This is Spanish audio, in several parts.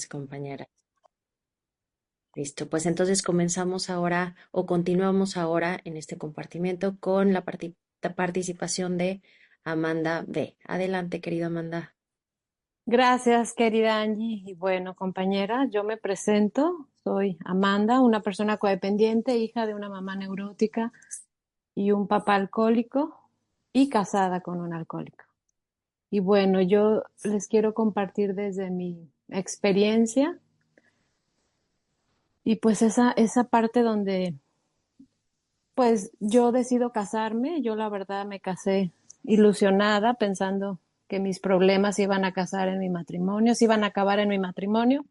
Compañera. Listo, pues entonces comenzamos ahora o continuamos ahora en este compartimiento con la participación de Amanda B. Adelante, querida Amanda. Gracias, querida Angie. Y bueno, compañera, yo me presento. Soy Amanda, una persona codependiente, hija de una mamá neurótica y un papá alcohólico y casada con un alcohólico. Y bueno, yo les quiero compartir desde mi experiencia y pues esa parte donde pues yo decido casarme. Yo la verdad me casé ilusionada pensando que mis problemas se iban a casar en mi matrimonio, se iban a acabar en mi matrimonio.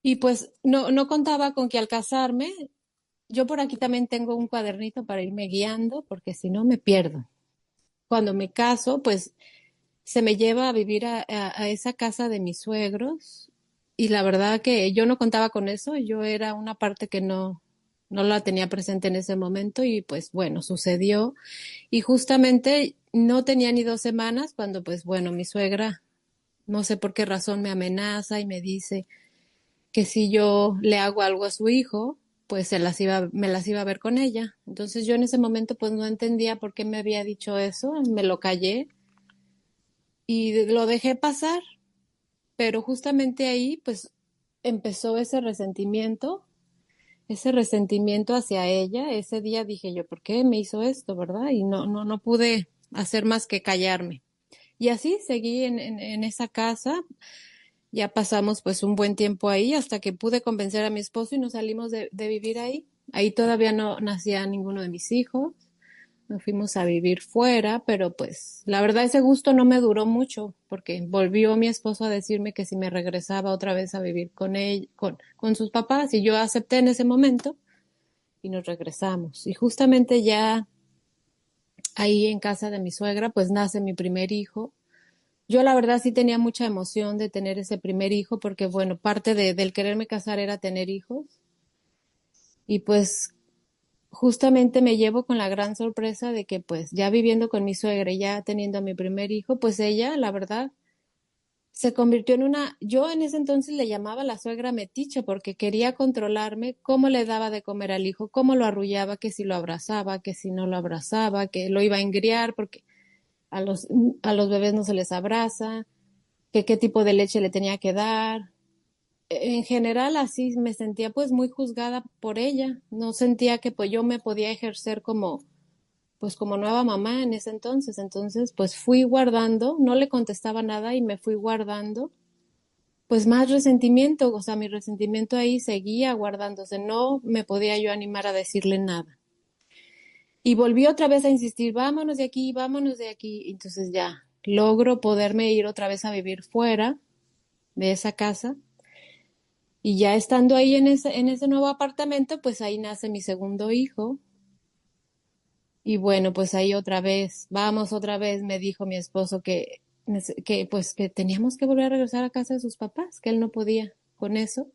Y pues no contaba con que al casarme, yo por aquí también tengo un cuadernito para irme guiando, porque si no me pierdo. Cuando me caso, pues se me lleva a vivir a esa casa de mis suegros, y la verdad que yo no contaba con eso. Yo era una parte que no la tenía presente en ese momento, y pues bueno, sucedió. Y justamente no tenía ni 2 semanas cuando pues bueno, mi suegra, no sé por qué razón, me amenaza y me dice que si yo le hago algo a su hijo, pues me las iba a ver con ella. Entonces yo en ese momento pues no entendía por qué me había dicho eso, me lo callé y lo dejé pasar, pero justamente ahí pues empezó ese resentimiento hacia ella. Ese día dije yo, ¿por qué me hizo esto, verdad? Y no pude hacer más que callarme. Y así seguí en esa casa. Ya pasamos pues un buen tiempo ahí hasta que pude convencer a mi esposo y nos salimos de vivir ahí. Ahí todavía no nacía ninguno de mis hijos. Nos fuimos a vivir fuera, pero pues la verdad ese gusto no me duró mucho porque volvió mi esposo a decirme que si me regresaba otra vez a vivir con él, con sus papás, y yo acepté en ese momento y nos regresamos. Y justamente ya ahí en casa de mi suegra pues nace mi primer hijo. Yo la verdad sí tenía mucha emoción de tener ese primer hijo porque, bueno, parte del quererme casar era tener hijos. Y pues justamente me llevo con la gran sorpresa de que pues ya viviendo con mi suegra y ya teniendo a mi primer hijo, pues ella, la verdad, se convirtió en yo en ese entonces le llamaba la suegra metiche porque quería controlarme cómo le daba de comer al hijo, cómo lo arrullaba, que si lo abrazaba, que si no lo abrazaba, que lo iba a engriar porque a a los bebés no se les abraza, que qué tipo de leche le tenía que dar. En general así me sentía pues muy juzgada por ella. No sentía que pues yo me podía ejercer como pues como nueva mamá en ese entonces. Entonces pues fui guardando, no le contestaba nada y me fui guardando pues más resentimiento. O sea, mi resentimiento ahí seguía guardándose. No me podía yo animar a decirle nada. Y volví otra vez a insistir, vámonos de aquí, vámonos de aquí. Entonces ya logro poderme ir otra vez a vivir fuera de esa casa. Y ya estando ahí en ese nuevo apartamento, pues ahí nace mi segundo hijo. Y bueno, pues ahí otra vez, vamos otra vez, me dijo mi esposo que pues que teníamos que volver a regresar a casa de sus papás, que él no podía con eso,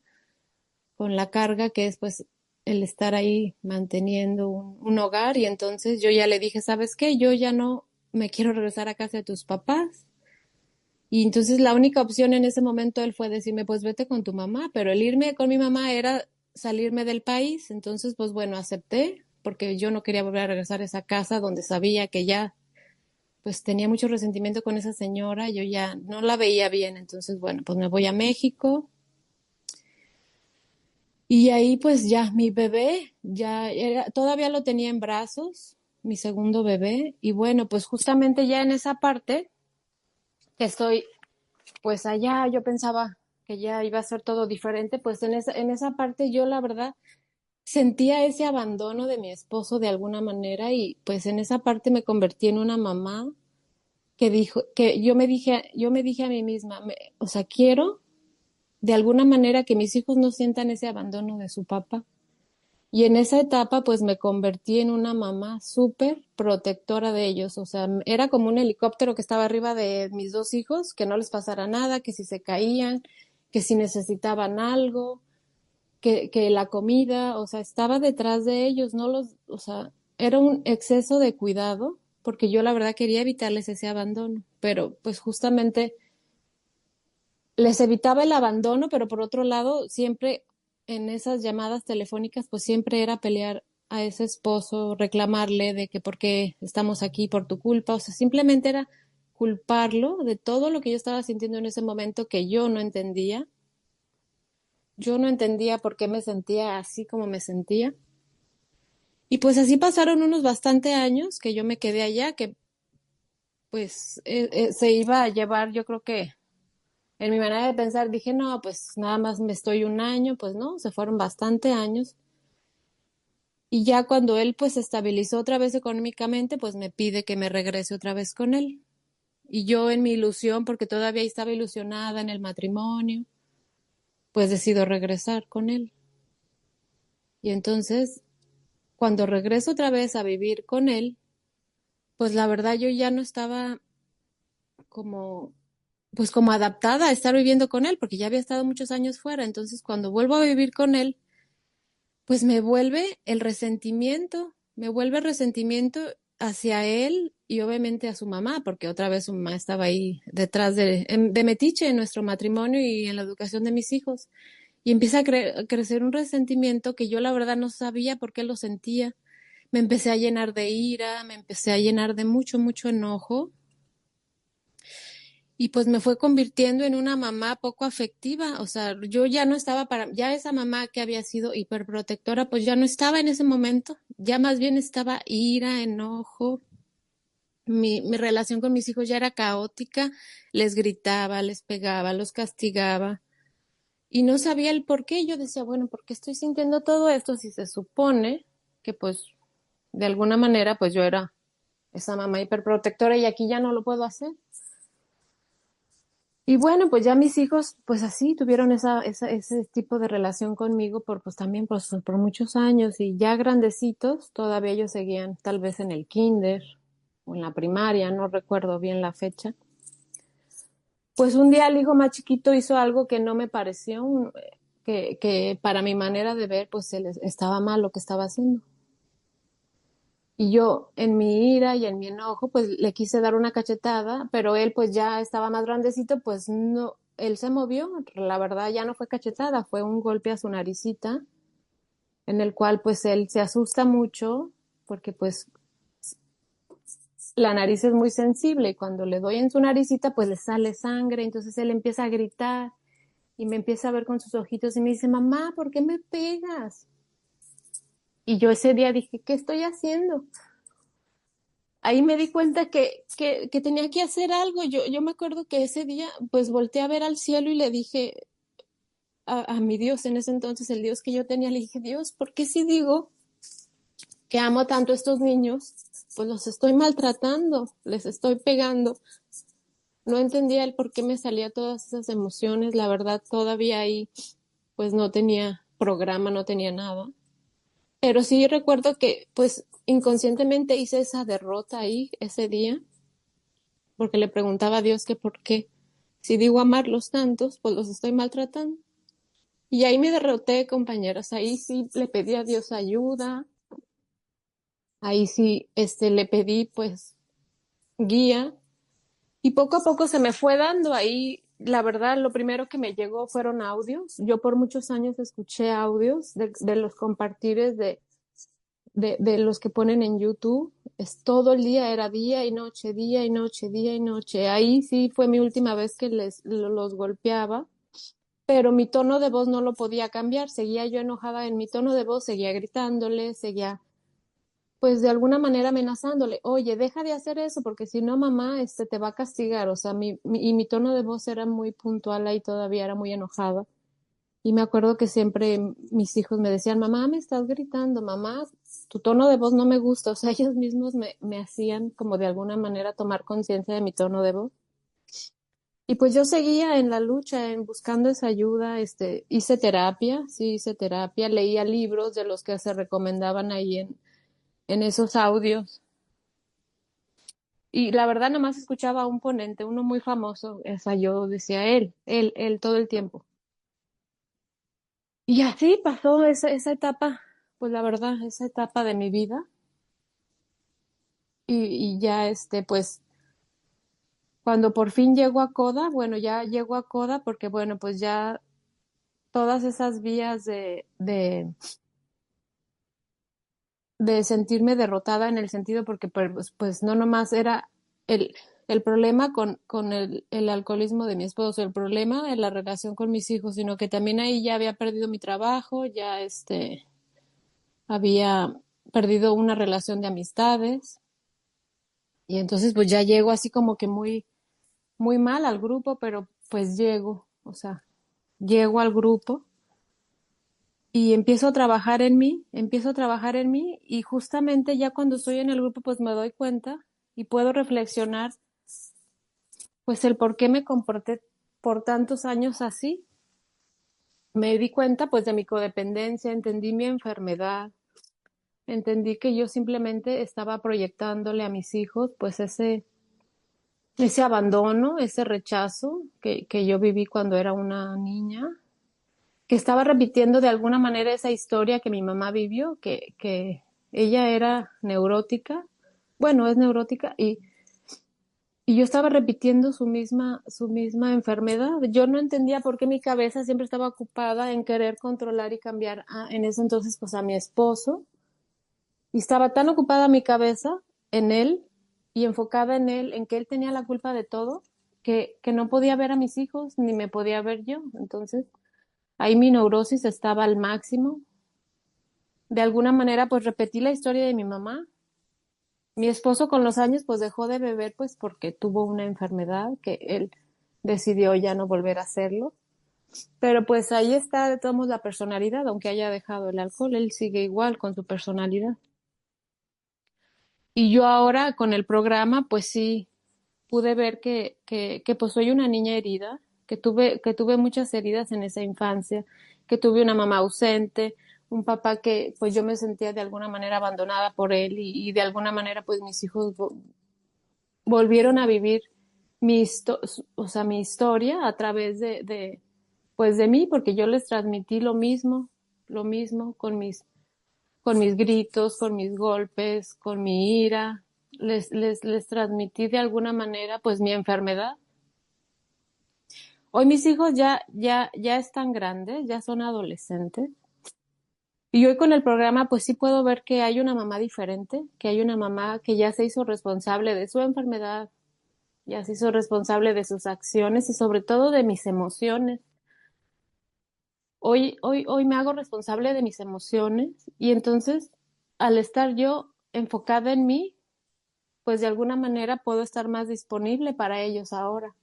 con la carga que es pues el estar ahí manteniendo un hogar. Y entonces yo ya le dije, ¿sabes qué? Yo ya no me quiero regresar a casa de tus papás. Y entonces la única opción en ese momento él fue decirme, pues vete con tu mamá, pero el irme con mi mamá era salirme del país. Entonces, pues bueno, acepté porque yo no quería volver a regresar a esa casa donde sabía que ya pues tenía mucho resentimiento con esa señora. Yo ya no la veía bien. Entonces, bueno, pues me voy a México y ahí pues ya mi bebé todavía lo tenía en brazos, mi segundo bebé. Y bueno, pues justamente ya en esa parte que estoy pues allá, yo pensaba que ya iba a ser todo diferente. Pues en esa parte yo la verdad sentía ese abandono de mi esposo de alguna manera. Y pues en esa parte me convertí en una mamá que dijo, que yo me dije a mí misma, o sea, quiero de alguna manera que mis hijos no sientan ese abandono de su papá. Y en esa etapa, pues me convertí en una mamá súper protectora de ellos. O sea, era como un helicóptero que estaba arriba de mis dos hijos, que no les pasara nada, que si se caían, que si necesitaban algo, que la comida, o sea, estaba detrás de ellos. No o sea, era un exceso de cuidado, porque yo la verdad quería evitarles ese abandono. Pero pues justamente les evitaba el abandono, pero por otro lado, siempre en esas llamadas telefónicas, pues siempre era pelear a ese esposo, reclamarle de que por qué estamos aquí por tu culpa, o sea, simplemente era culparlo de todo lo que yo estaba sintiendo en ese momento que yo no entendía. Yo no entendía por qué me sentía así como me sentía. Y pues así pasaron unos bastante años que yo me quedé allá, que pues se iba a llevar, yo creo que en mi manera de pensar dije, no, pues nada más me estoy un año, pues no, se fueron bastante años. Y ya cuando él pues se estabilizó otra vez económicamente, pues me pide que me regrese otra vez con él. Y yo en mi ilusión, porque todavía estaba ilusionada en el matrimonio, pues decido regresar con él. Y entonces, cuando regreso otra vez a vivir con él, pues la verdad yo ya no estaba como, pues como adaptada a estar viviendo con él, porque ya había estado muchos años fuera. Entonces, cuando vuelvo a vivir con él, pues me vuelve el resentimiento, me vuelve el resentimiento hacia él y obviamente a su mamá, porque otra vez su mamá estaba ahí detrás de metiche en nuestro matrimonio y en la educación de mis hijos. Y empieza a crecer un resentimiento que yo la verdad no sabía por qué lo sentía. Me empecé a llenar de ira, me empecé a llenar de mucho, mucho enojo y pues me fue convirtiendo en una mamá poco afectiva, o sea, yo ya no estaba para, ya esa mamá que había sido hiperprotectora, pues ya no estaba en ese momento, ya más bien estaba ira, enojo, mi relación con mis hijos ya era caótica, les gritaba, les pegaba, los castigaba y no sabía el por qué, yo decía, bueno, ¿por qué estoy sintiendo todo esto si se supone que pues de alguna manera pues yo era esa mamá hiperprotectora y aquí ya no lo puedo hacer? Y bueno, pues ya mis hijos, pues así, tuvieron ese tipo de relación conmigo por, pues también por muchos años y ya grandecitos, todavía ellos seguían tal vez en el kinder o en la primaria, no recuerdo bien la fecha. Pues un día el hijo más chiquito hizo algo que no me pareció, que para mi manera de ver, pues él estaba mal lo que estaba haciendo. Y yo, en mi ira y en mi enojo, pues le quise dar una cachetada, pero él pues ya estaba más grandecito, pues no, él se movió, la verdad ya no fue cachetada, fue un golpe a su naricita, en el cual pues él se asusta mucho, porque pues la nariz es muy sensible y cuando le doy en su naricita pues le sale sangre, entonces él empieza a gritar y me empieza a ver con sus ojitos y me dice, mamá, ¿por qué me pegas? Y yo ese día dije, ¿qué estoy haciendo? Ahí me di cuenta que tenía que hacer algo. Yo me acuerdo que ese día, pues volteé a ver al cielo y le dije a mi Dios, en ese entonces, el Dios que yo tenía, le dije, Dios, ¿por qué si digo que amo tanto a estos niños, pues los estoy maltratando, les estoy pegando? No entendía el por qué me salía todas esas emociones. La verdad, todavía ahí, pues no tenía programa, no tenía nada. Pero sí recuerdo que, pues, inconscientemente hice esa derrota ahí ese día porque le preguntaba a Dios que por qué, si digo amarlos tantos, pues los estoy maltratando. Y ahí me derroté, compañeras, ahí sí le pedí a Dios ayuda, ahí sí le pedí pues guía y poco a poco se me fue dando ahí. La verdad, lo primero que me llegó fueron audios. Yo por muchos años escuché audios de los compartires de los que ponen en YouTube. Es todo el día, era día y noche, día y noche, día y noche. Ahí sí fue mi última vez que los golpeaba, pero mi tono de voz no lo podía cambiar. Seguía yo enojada en mi tono de voz, seguía gritándole, seguía pues de alguna manera amenazándole, oye, deja de hacer eso porque si no mamá te va a castigar. O sea, y mi tono de voz era muy puntual y todavía era muy enojada. Y me acuerdo que siempre mis hijos me decían, mamá, me estás gritando, mamá, tu tono de voz no me gusta. O sea, ellos mismos me hacían como de alguna manera tomar conciencia de mi tono de voz. Y pues yo seguía en la lucha, en buscando esa ayuda, hice terapia, sí hice terapia, leía libros de los que se recomendaban ahí en esos audios. Y la verdad nomás escuchaba a un ponente, uno muy famoso, esa yo decía él todo el tiempo. Y así pasó esa etapa, pues la verdad, esa etapa de mi vida. Y ya pues Cuando por fin llego a Coda, bueno, ya llego a Coda porque, bueno, pues ya todas esas vías de sentirme derrotada en el sentido porque pues no nomás era el, el problema con el alcoholismo de mi esposo, el problema de la relación con mis hijos, sino que también ahí ya había perdido mi trabajo, ya había perdido una relación de amistades y entonces pues ya llego así como que muy mal al grupo, pero pues llego, o sea, llego al grupo y empiezo a trabajar en mí y justamente ya cuando estoy en el grupo pues me doy cuenta y puedo reflexionar pues el por qué me comporté por tantos años así. Me di cuenta pues de mi codependencia, entendí mi enfermedad, entendí que yo simplemente estaba proyectándole a mis hijos pues ese abandono, ese rechazo que yo viví cuando era una niña, que estaba repitiendo de alguna manera esa historia que mi mamá vivió, que ella era neurótica, bueno, es neurótica, y yo estaba repitiendo su misma enfermedad. Yo no entendía por qué mi cabeza siempre estaba ocupada en querer controlar y cambiar en ese entonces pues a mi esposo, y estaba tan ocupada mi cabeza en él y enfocada en él, en que él tenía la culpa de todo, que no podía ver a mis hijos ni me podía ver yo. Entonces, ahí mi neurosis estaba al máximo. De alguna manera, pues repetí la historia de mi mamá. Mi esposo con los años, pues dejó de beber, pues porque tuvo una enfermedad que él decidió ya no volver a hacerlo. Pero pues ahí está de todos modos la personalidad, aunque haya dejado el alcohol, él sigue igual con su personalidad. Y yo ahora con el programa, pues sí, pude ver que pues soy una niña herida, que tuve muchas heridas en esa infancia, que tuve una mamá ausente, un papá que pues yo me sentía de alguna manera abandonada por él y de alguna manera pues mis hijos volvieron a vivir o sea, mi historia a través pues de mí, porque yo les transmití lo mismo con mis gritos, con mis golpes, con mi ira, les transmití de alguna manera pues mi enfermedad. Hoy mis hijos ya están grandes, ya son adolescentes. Y hoy con el programa pues sí puedo ver que hay una mamá diferente, que hay una mamá que ya se hizo responsable de su enfermedad, ya se hizo responsable de sus acciones y sobre todo de mis emociones. Hoy me hago responsable de mis emociones y entonces al estar yo enfocada en mí, pues de alguna manera puedo estar más disponible para ellos ahora.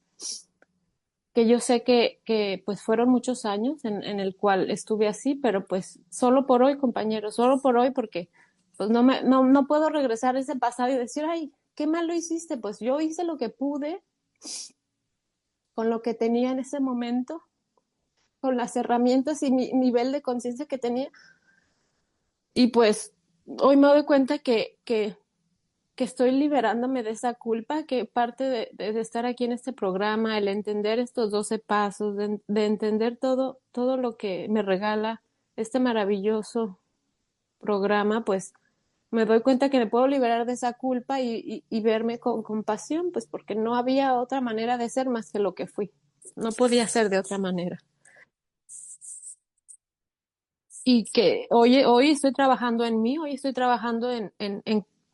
Que yo sé que pues fueron muchos años en el cual estuve así, pero pues solo por hoy, compañeros, solo por hoy, porque pues no puedo regresar a ese pasado y decir, ay, qué mal lo hiciste, pues yo hice lo que pude con lo que tenía en ese momento, con las herramientas y mi nivel de conciencia que tenía. Y pues hoy me doy cuenta que estoy liberándome de esa culpa, que parte de estar aquí en este programa, el entender estos 12 pasos, de entender todo lo que me regala este maravilloso programa, pues me doy cuenta que me puedo liberar de esa culpa y verme con compasión, pues porque no había otra manera de ser más que lo que fui. No podía ser de otra manera. Y que hoy estoy trabajando en mí, hoy estoy trabajando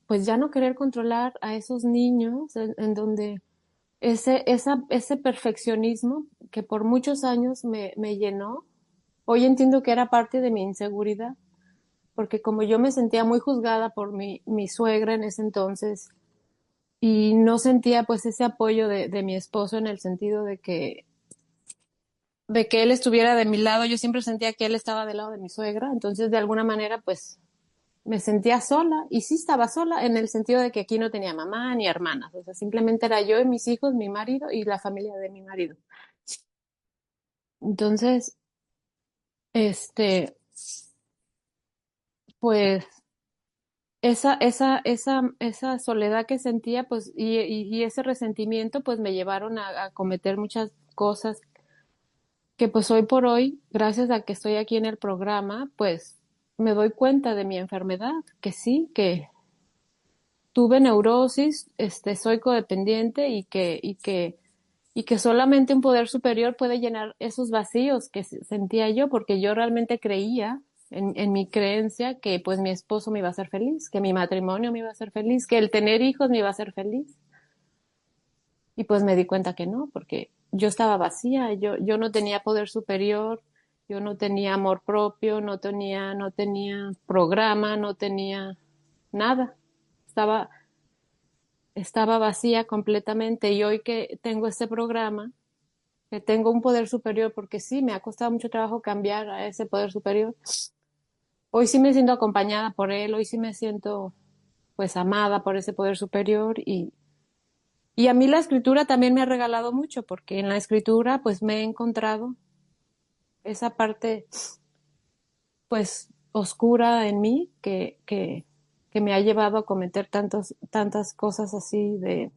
pues ya no querer controlar a esos niños, en donde ese perfeccionismo que por muchos años me llenó, hoy entiendo que era parte de mi inseguridad, porque como yo me sentía muy juzgada por mi suegra en ese entonces y no sentía pues ese apoyo de mi esposo en el sentido de que él estuviera de mi lado, yo siempre sentía que él estaba del lado de mi suegra, entonces de alguna manera pues me sentía sola y sí estaba sola en el sentido de que aquí no tenía mamá ni hermanas, o sea, simplemente era yo y mis hijos, mi marido y la familia de mi marido. Entonces, este, pues esa soledad que sentía, pues, y ese resentimiento, pues me llevaron a cometer muchas cosas que pues hoy por hoy, gracias a que estoy aquí en el programa, pues me doy cuenta de mi enfermedad, que sí, tuve neurosis, soy codependiente y que solamente un poder superior puede llenar esos vacíos que sentía yo, porque yo realmente creía en mi creencia que pues mi esposo me iba a hacer feliz, que mi matrimonio me iba a hacer feliz, que el tener hijos me iba a hacer feliz. Y pues me di cuenta que no, porque yo estaba vacía, yo no tenía poder superior, yo no tenía amor propio, no tenía programa, no tenía nada. Estaba, estaba vacía completamente. Y hoy que tengo este programa, que tengo un poder superior, porque sí, me ha costado mucho trabajo cambiar a ese poder superior. Hoy sí me siento acompañada por él, hoy sí me siento pues amada por ese poder superior y a mí la escritura también me ha regalado mucho, porque en la escritura pues me he encontrado esa parte pues oscura en mí que me ha llevado a cometer tantas cosas así de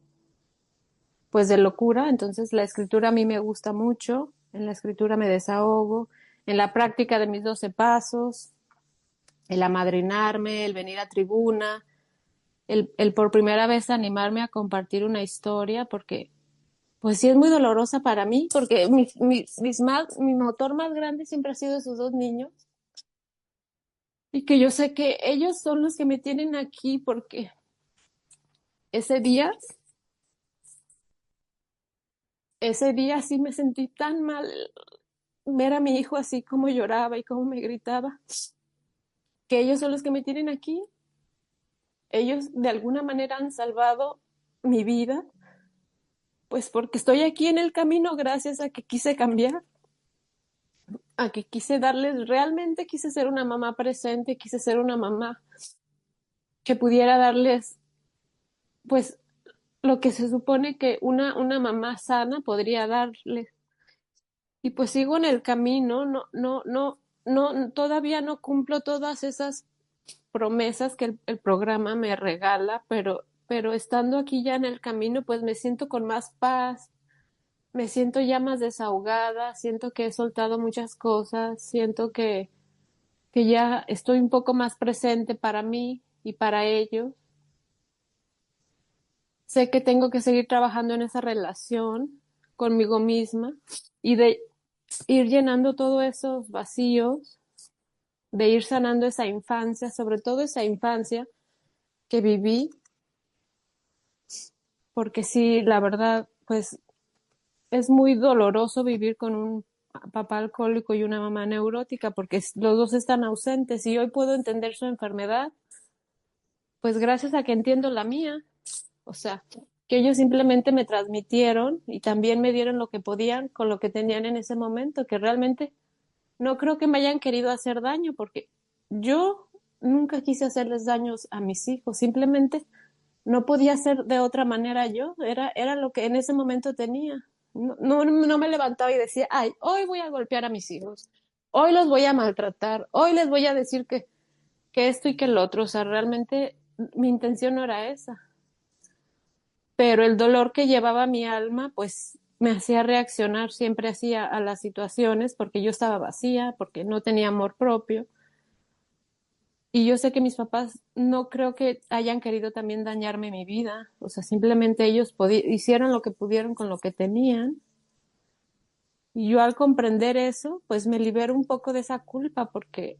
pues de locura. Entonces la escritura a mí me gusta mucho, en la escritura me desahogo, en la práctica de mis 12 pasos, el amadrinarme, el venir a tribuna, el por primera vez animarme a compartir una historia, porque pues sí es muy dolorosa para mí, porque mi motor más grande siempre ha sido esos dos niños, y que yo sé que ellos son los que me tienen aquí, porque ese día, ese día sí me sentí tan mal ver a mi hijo así como lloraba y como me gritaba, que ellos son los que me tienen aquí. Ellos de alguna manera han salvado mi vida, pues porque estoy aquí en el camino gracias a que quise cambiar, a que quise darles, realmente quise ser una mamá presente, quise ser una mamá que pudiera darles, pues, lo que se supone que una mamá sana podría darles. Y pues sigo en el camino, todavía no cumplo todas esas promesas que el programa me regala, pero estando aquí ya en el camino, pues me siento con más paz, me siento ya más desahogada, siento que he soltado muchas cosas, siento que ya estoy un poco más presente para mí y para ellos. Sé que tengo que seguir trabajando en esa relación conmigo misma y de ir llenando todos esos vacíos, de ir sanando esa infancia, sobre todo esa infancia que viví, porque sí, la verdad, pues es muy doloroso vivir con un papá alcohólico y una mamá neurótica, porque los dos están ausentes y hoy puedo entender su enfermedad, pues gracias a que entiendo la mía. O sea, que ellos simplemente me transmitieron y también me dieron lo que podían con lo que tenían en ese momento, que realmente no creo que me hayan querido hacer daño, porque yo nunca quise hacerles daños a mis hijos, simplemente no podía ser de otra manera yo, era lo que en ese momento tenía. No me levantaba y decía, ay, hoy voy a golpear a mis hijos, hoy los voy a maltratar, hoy les voy a decir que esto y que el otro, o sea, realmente mi intención no era esa, pero el dolor que llevaba mi alma, pues me hacía reaccionar siempre así a las situaciones, porque yo estaba vacía, porque no tenía amor propio. Y yo sé que mis papás no creo que hayan querido también dañarme mi vida, o sea, simplemente ellos hicieron lo que pudieron con lo que tenían. Y yo al comprender eso, pues me libero un poco de esa culpa, porque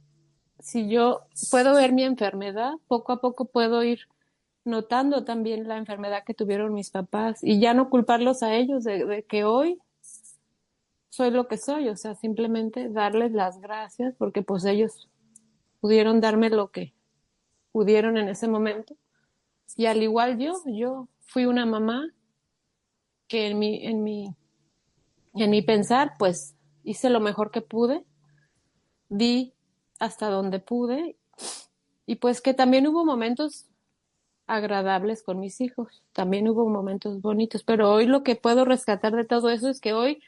si yo puedo ver mi enfermedad, poco a poco puedo ir notando también la enfermedad que tuvieron mis papás y ya no culparlos a ellos de que hoy soy lo que soy, o sea, simplemente darles las gracias porque pues ellos pudieron darme lo que pudieron en ese momento. Y al igual yo fui una mamá que en mi pensar, pues hice lo mejor que pude, di hasta donde pude y pues que también hubo momentos agradables con mis hijos, también hubo momentos bonitos, pero hoy lo que puedo rescatar de todo eso es que hoy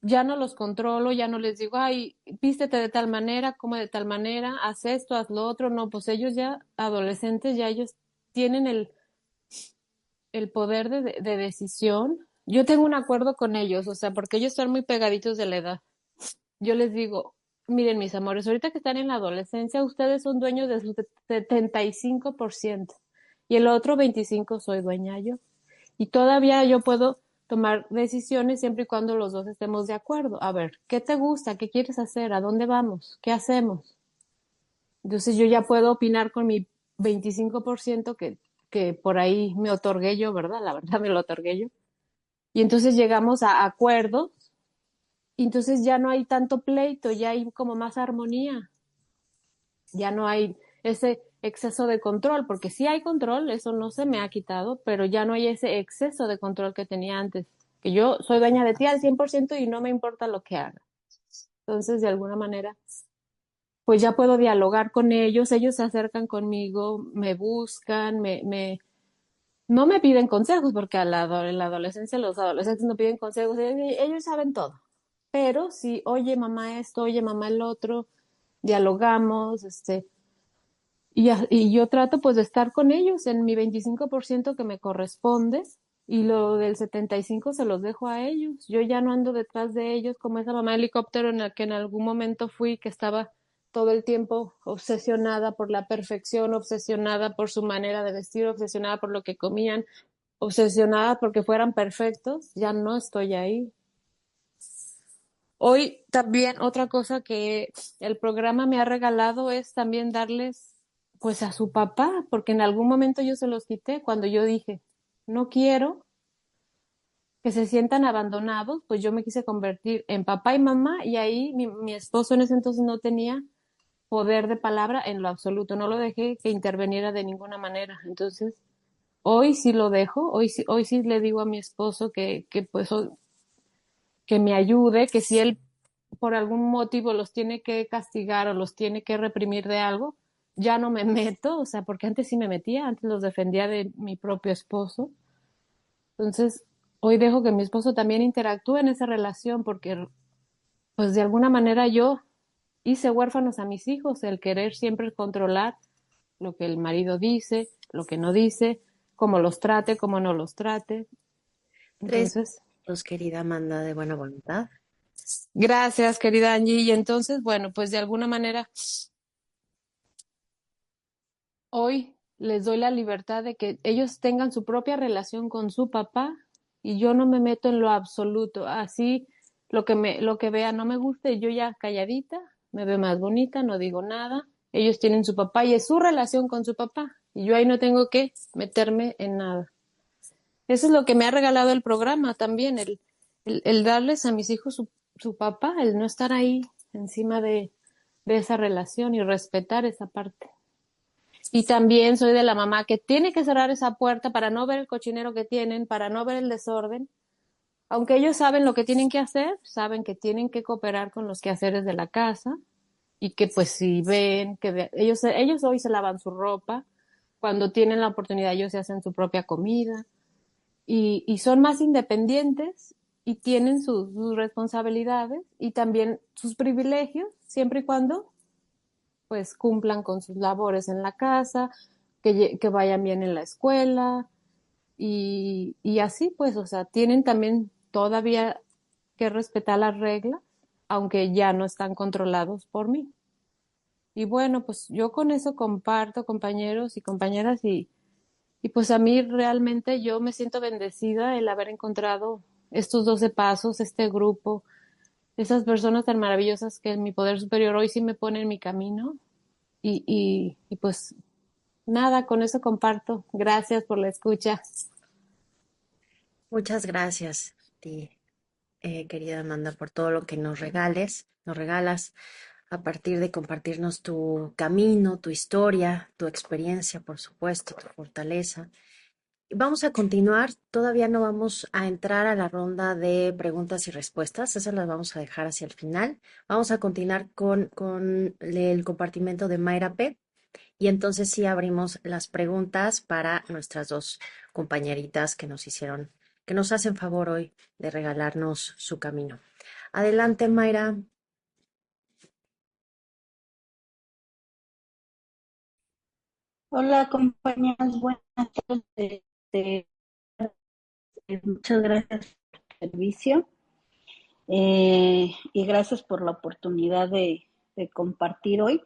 ya no los controlo, ya no les digo, ay, vístete de tal manera, come de tal manera, haz esto, haz lo otro, no, pues ellos ya adolescentes, ya ellos tienen el poder de decisión. Yo tengo un acuerdo con ellos, o sea, porque ellos están muy pegaditos de la edad. Yo les digo, miren mis amores, ahorita que están en la adolescencia, ustedes son dueños de su 75% y el otro 25 soy dueña yo. Y todavía yo puedo tomar decisiones siempre y cuando los dos estemos de acuerdo. A ver, ¿qué te gusta? ¿Qué quieres hacer? ¿A dónde vamos? ¿Qué hacemos? Entonces yo ya puedo opinar con mi 25% que por ahí me otorgué yo, ¿verdad? La verdad me lo otorgué yo. Y entonces llegamos a acuerdos y entonces ya no hay tanto pleito, ya hay como más armonía, ya no hay ese exceso de control, porque sí hay control, eso no se me ha quitado, pero ya no hay ese exceso de control que tenía antes, que yo soy dueña de ti al 100% y no me importa lo que haga. Entonces, de alguna manera, pues ya puedo dialogar con ellos se acercan conmigo, me buscan, no me piden consejos, porque en la adolescencia los adolescentes no piden consejos, ellos saben todo. Pero sí, oye mamá esto, oye mamá el otro, dialogamos, y yo trato pues de estar con ellos en mi 25% que me corresponde y lo del 75 se los dejo a ellos. Yo ya no ando detrás de ellos como esa mamá helicóptero en la que en algún momento fui, que estaba todo el tiempo obsesionada por la perfección, obsesionada por su manera de vestir, obsesionada por lo que comían, obsesionada porque fueran perfectos. Ya no estoy ahí. Hoy también otra cosa que el programa me ha regalado es también darles pues a su papá, porque en algún momento yo se los quité cuando yo dije, no quiero que se sientan abandonados, pues yo me quise convertir en papá y mamá y ahí mi esposo en ese entonces no tenía poder de palabra en lo absoluto, no lo dejé que interveniera de ninguna manera. Entonces, hoy sí lo dejo, hoy sí le digo a mi esposo que pues que me ayude, que si él por algún motivo los tiene que castigar o los tiene que reprimir de algo, ya no me meto, o sea, porque antes sí me metía, antes los defendía de mi propio esposo. Entonces, hoy dejo que mi esposo también interactúe en esa relación porque, pues de alguna manera yo hice huérfanos a mis hijos, el querer siempre controlar lo que el marido dice, lo que no dice, cómo los trate, cómo no los trate. Tres Entonces, minutos, querida Amanda, de buena voluntad. gracias, querida Angie. Y entonces, bueno, pues de alguna manera hoy les doy la libertad de que ellos tengan su propia relación con su papá y yo no me meto en lo absoluto. Así lo que vea no me guste, yo ya calladita, me veo más bonita, no digo nada. Ellos tienen su papá y es su relación con su papá y yo ahí no tengo que meterme en nada. Eso es lo que me ha regalado el programa también, el darles a mis hijos su papá, el no estar ahí encima de esa relación y respetar esa parte. Y también soy de la mamá que tiene que cerrar esa puerta para no ver el cochinero que tienen, para no ver el desorden. Aunque ellos saben lo que tienen que hacer, saben que tienen que cooperar con los quehaceres de la casa y que pues si ven que ellos hoy se lavan su ropa, cuando tienen la oportunidad ellos se hacen su propia comida y son más independientes y tienen sus responsabilidades y también sus privilegios, siempre y cuando pues cumplan con sus labores en la casa, que vayan bien en la escuela y así pues, o sea, tienen también todavía que respetar las reglas, aunque ya no están controlados por mí. Y bueno, pues yo con eso comparto, compañeros y compañeras, y pues a mí realmente yo me siento bendecida el haber encontrado estos 12 pasos, este grupo, esas personas tan maravillosas que mi poder superior hoy sí me pone en mi camino. Y pues nada, con eso comparto. Gracias por la escucha. Muchas gracias, ti, querida Amanda, por todo lo que nos regalas a partir de compartirnos tu camino, tu historia, tu experiencia, por supuesto, tu fortaleza. Y vamos a continuar, todavía no vamos a entrar a la ronda de preguntas y respuestas, esas las vamos a dejar hacia el final. Vamos a continuar con el compartimento de Mayra P. Y entonces sí abrimos las preguntas para nuestras dos compañeritas que nos hacen favor hoy de regalarnos su camino. Adelante, Mayra. Hola compañeras, buenas tardes. Este, muchas gracias por el servicio y gracias por la oportunidad de compartir hoy.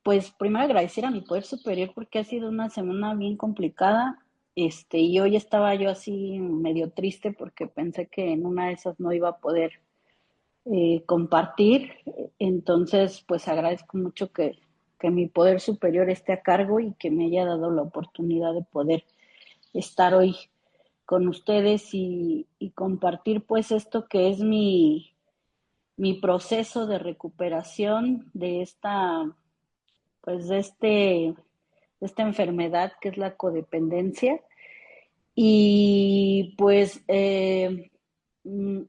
pues primero agradecer a mi poder superior porque ha sido una semana bien complicada. Y hoy estaba yo así medio triste porque pensé que en una de esas no iba a poder compartir. Entonces, pues agradezco mucho que mi poder superior esté a cargo y que me haya dado la oportunidad de poder estar hoy con ustedes y compartir pues esto que es mi proceso de recuperación de pues de esta enfermedad que es la codependencia. Y pues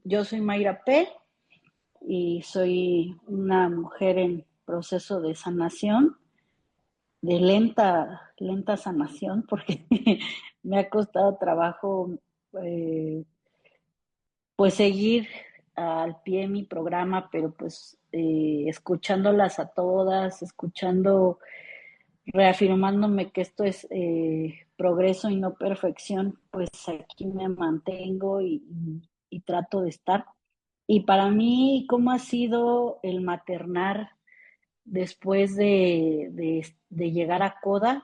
yo soy Mayra P. y soy una mujer en proceso de sanación, de lenta sanación, porque me ha costado trabajo eh, pues seguir al pie mi programa, pero pues escuchándolas a todas, escuchando, reafirmándome que esto es progreso y no perfección, pues aquí me mantengo y trato de estar. Y para mí, ¿cómo ha sido el maternar después de llegar a CODA?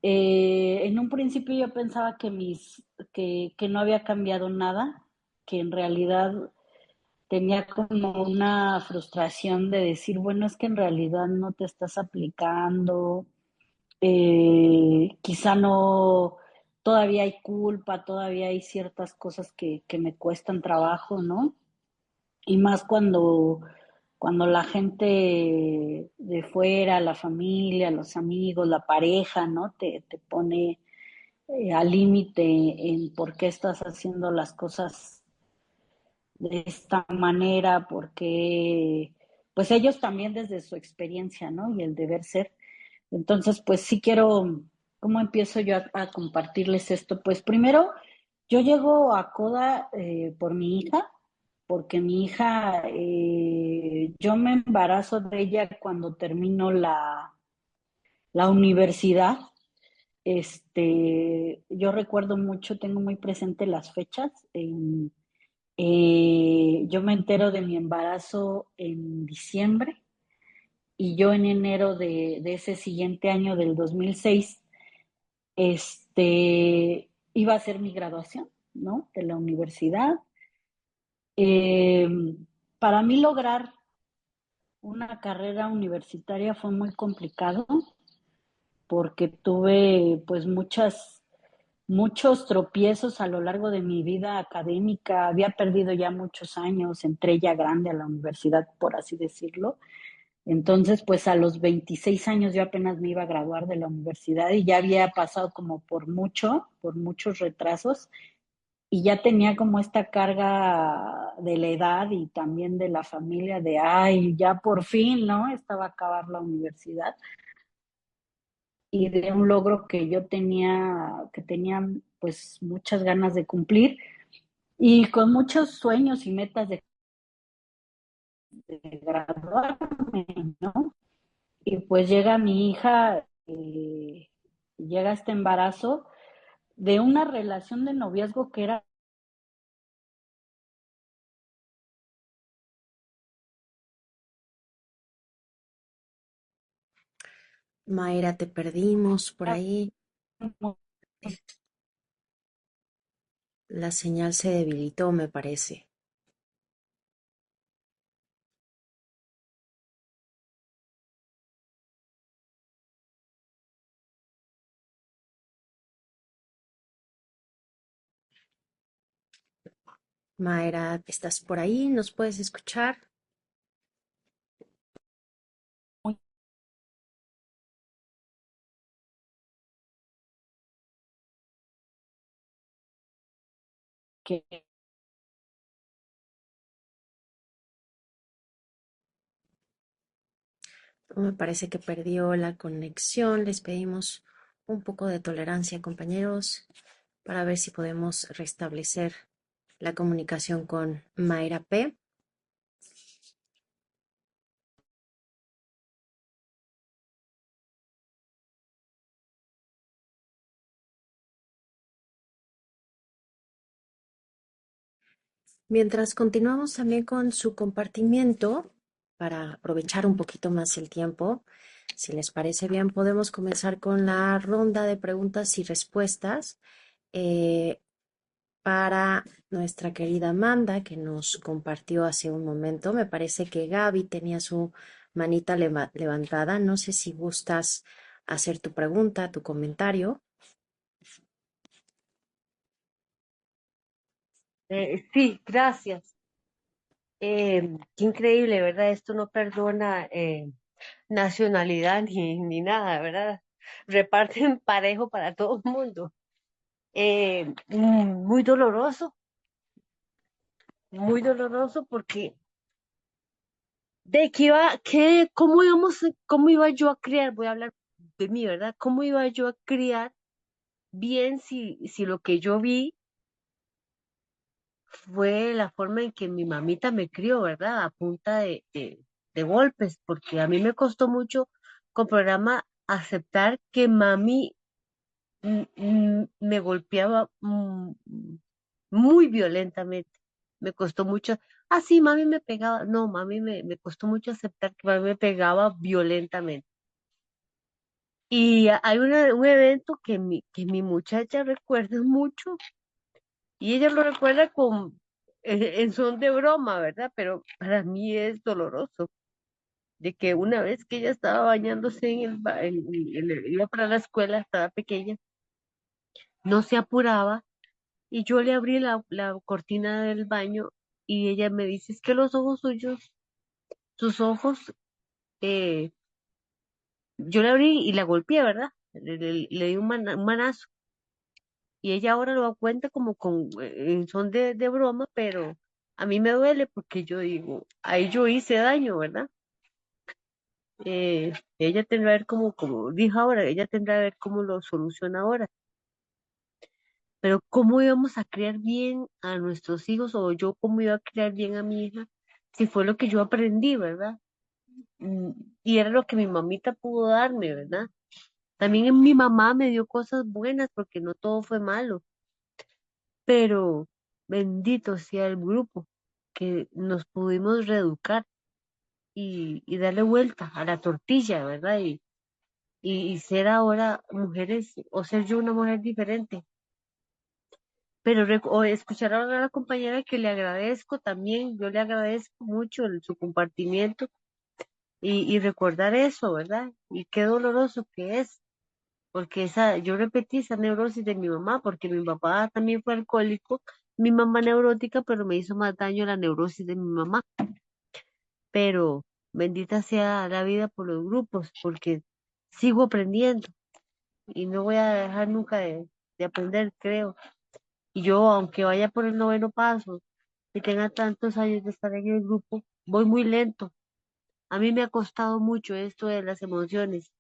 En un principio yo pensaba que no había cambiado nada, que en realidad tenía como una frustración de decir, bueno, es que en realidad no te estás aplicando, quizá no, todavía hay culpa, todavía hay ciertas cosas que me cuestan trabajo, ¿no? Y más cuando la gente de fuera, la familia, los amigos, la pareja, ¿no? Te pone al límite en por qué estás haciendo las cosas de esta manera, porque pues ellos también desde su experiencia, ¿no? Y el deber ser. Entonces, pues sí quiero, ¿cómo empiezo yo a compartirles esto? Pues primero, yo llego a CODA por mi hija, porque mi hija, yo me embarazo de ella cuando termino la universidad. Yo recuerdo mucho, tengo muy presente las fechas. Yo me entero de mi embarazo en diciembre y yo en enero de ese siguiente año del 2006, iba a ser mi graduación, ¿no? De la universidad. Eh, para mí lograr una carrera universitaria fue muy complicado porque tuve pues muchos tropiezos a lo largo de mi vida académica. Había perdido ya muchos años, entré ya grande a la universidad, por así decirlo. Entonces, pues a los 26 años yo apenas me iba a graduar de la universidad y ya había pasado como por muchos retrasos y ya tenía como esta carga de la edad y también de la familia de, ay, ya por fin, ¿no? Estaba a acabar la universidad y de un logro que tenía pues muchas ganas de cumplir y con muchos sueños y metas de graduarme, ¿no? Y pues llega mi hija, llega este embarazo de una relación de noviazgo que era Mayra, te perdimos por ahí. La señal se debilitó, me parece. Mayra, ¿estás por ahí? ¿Nos puedes escuchar? muy que Me parece que perdió la conexión. Les pedimos un poco de tolerancia, compañeros, para ver si podemos restablecer la comunicación con Mayra P. Mientras continuamos también con su compartimiento, para aprovechar un poquito más el tiempo, si les parece bien, podemos comenzar con la ronda de preguntas y respuestas eh, para nuestra querida Amanda, que nos compartió hace un momento. Me parece que Gaby tenía su manita levantada. No sé si gustas hacer tu pregunta, tu comentario. Sí, gracias. Qué increíble, ¿verdad? Esto no perdona nacionalidad ni nada, ¿verdad? Reparten parejo para todo el mundo. Muy doloroso porque de qué iba, cómo iba yo a criar, voy a hablar de mí, ¿verdad? ¿Cómo iba yo a criar bien si lo que yo vi fue la forma en que mi mamita me crió, ¿verdad? A punta de golpes, porque a mí me costó mucho con programa aceptar que mami me golpeaba muy violentamente. Me costó mucho, sí, mami me pegaba, no, me costó mucho aceptar que mami me pegaba violentamente. Y hay un evento que mi muchacha recuerda mucho y ella lo recuerda en son de broma, ¿verdad? Pero para mí es doloroso, de que una vez que ella estaba bañándose iba para la escuela, estaba pequeña, no se apuraba y yo le abrí la cortina del baño y ella me dice, es que los ojos suyos, sus ojos, eh, yo le abrí y la golpeé, ¿verdad? Le di un manazo y ella ahora lo cuenta como en son de broma, pero a mí me duele porque yo digo, ahí yo hice daño, ¿verdad? Ella tendrá que ver como dijo ahora, ella tendrá que ver cómo lo soluciona ahora. Pero ¿cómo íbamos a criar bien a nuestros hijos o yo cómo iba a criar bien a mi hija si fue lo que yo aprendí, ¿verdad? Mm, Y era lo que mi mamita pudo darme, ¿verdad? También mi mamá me dio cosas buenas porque no todo fue malo, pero bendito sea el grupo que nos pudimos reeducar y darle vuelta a la tortilla, ¿verdad? Y ser ahora mujeres o ser yo una mujer diferente. Pero o escuchar ahora a la compañera que le agradezco también, yo le agradezco mucho su compartimiento y recordar eso, ¿verdad? Y qué doloroso que es, porque yo repetí esa neurosis de mi mamá, porque mi papá también fue alcohólico, mi mamá neurótica, pero me hizo más daño la neurosis de mi mamá. Pero bendita sea la vida por los grupos, porque sigo aprendiendo y no voy a dejar nunca de aprender, creo. Y yo, aunque vaya por el noveno paso y tenga tantos años de estar en el grupo, voy muy lento. A mí me ha costado mucho esto de las emociones.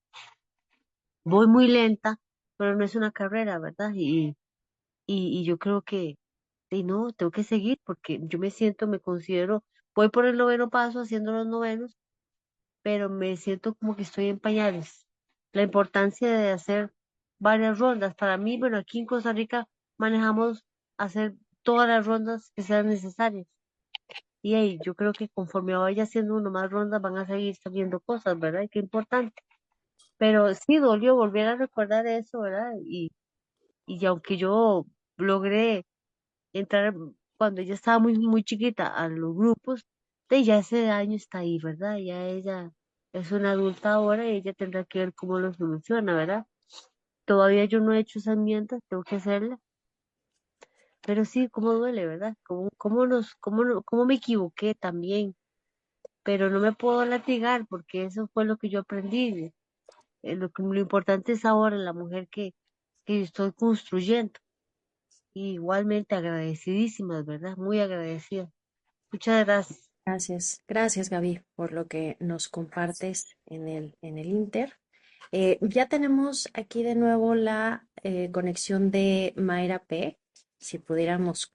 Voy muy lenta, pero no es una carrera, ¿verdad? Y yo creo que, y no, tengo que seguir porque yo me considero, voy por el noveno paso haciendo los novenos, pero me siento como que estoy en pañales. La importancia de hacer varias rondas. Para mí, bueno, aquí en Costa Rica manejamos hacer todas las rondas que sean necesarias. Y ahí yo creo que conforme vaya haciendo uno más rondas van a seguir saliendo cosas, ¿verdad? Y qué importante. Pero sí dolió volver a recordar eso, ¿verdad? Y aunque yo logré entrar cuando ella estaba muy chiquita a los grupos, ya ese daño está ahí, ¿verdad? Ya ella es una adulta ahora y ella tendrá que ver cómo lo soluciona, ¿verdad? Todavía yo no he hecho esa enmienda, tengo que hacerla, pero sí, cómo duele, ¿verdad? Cómo me equivoqué también, pero no me puedo latigar porque eso fue lo que yo aprendí. Lo importante es ahora la mujer que estoy construyendo. Y igualmente agradecidísimas, ¿verdad? Muy agradecida. Muchas gracias. Gracias, gracias Gaby por lo que nos compartes en el Inter. Ya tenemos aquí de nuevo la conexión de Mayra P. Si pudiéramos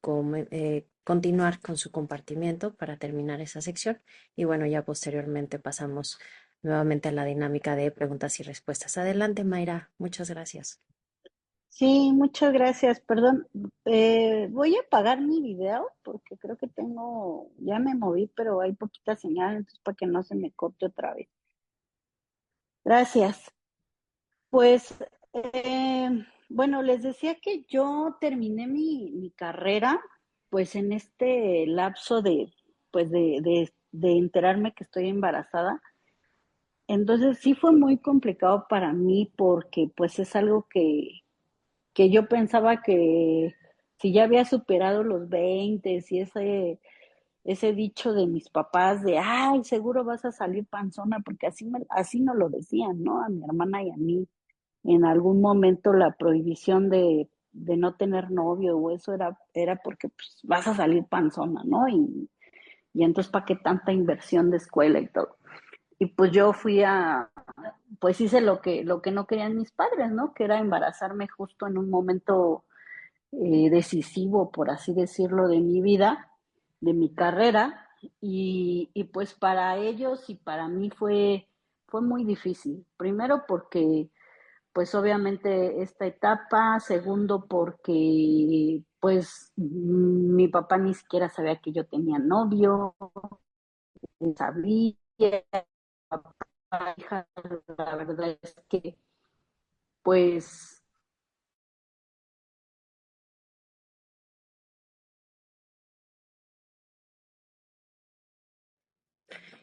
continuar con su compartimiento para terminar esa sección. Y bueno, ya posteriormente pasamos nuevamente a la dinámica de preguntas y respuestas. Adelante, Mayra. Muchas gracias. Sí, muchas gracias. Perdón, voy a apagar mi video porque creo que ya me moví, pero hay poquita señal, entonces para que no se me corte otra vez. Gracias. Pues, bueno, les decía que yo terminé mi carrera, pues en este lapso de enterarme que estoy embarazada. Entonces sí fue muy complicado para mí porque pues es algo que yo pensaba que si ya había superado los 20 y ese dicho de mis papás de, ay, seguro vas a salir panzona, porque así nos lo decían, ¿no? A mi hermana y a mí. En algún momento la prohibición de no tener novio o eso era porque pues, vas a salir panzona, ¿no? Y entonces, ¿para qué tanta inversión de escuela y todo? Y pues yo pues hice lo que no querían mis padres, ¿no? Que era embarazarme justo en un momento decisivo, por así decirlo, de mi vida, de mi carrera, y pues para ellos y para mí fue muy difícil. Primero porque, pues obviamente esta etapa, segundo porque, pues mi papá ni siquiera sabía que yo tenía novio, sabía, hija, la verdad es que, pues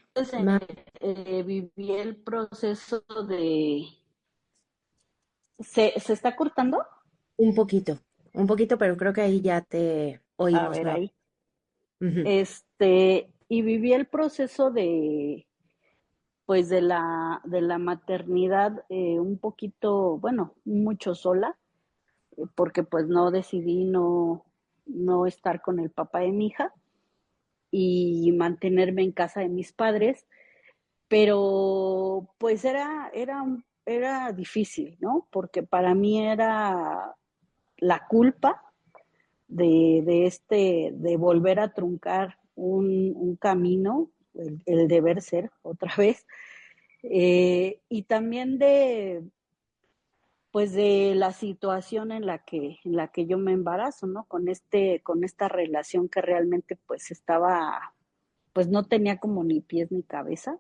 entonces, Ma- viví el proceso de... ¿Se está cortando? un poquito, pero creo que ahí ya te A oímos ver, nuevo. ahí. Ujú. Y viví el proceso pues de la maternidad un poquito, bueno, mucho sola, porque pues no decidí no estar con el papá de mi hija y mantenerme en casa de mis padres, pero pues era difícil, ¿no? Porque para mí era la culpa de volver a truncar un camino, el deber ser otra vez, y también pues de la situación en la que yo me embarazo, ¿no? Con esta relación que realmente pues pues no tenía como ni pies ni cabeza,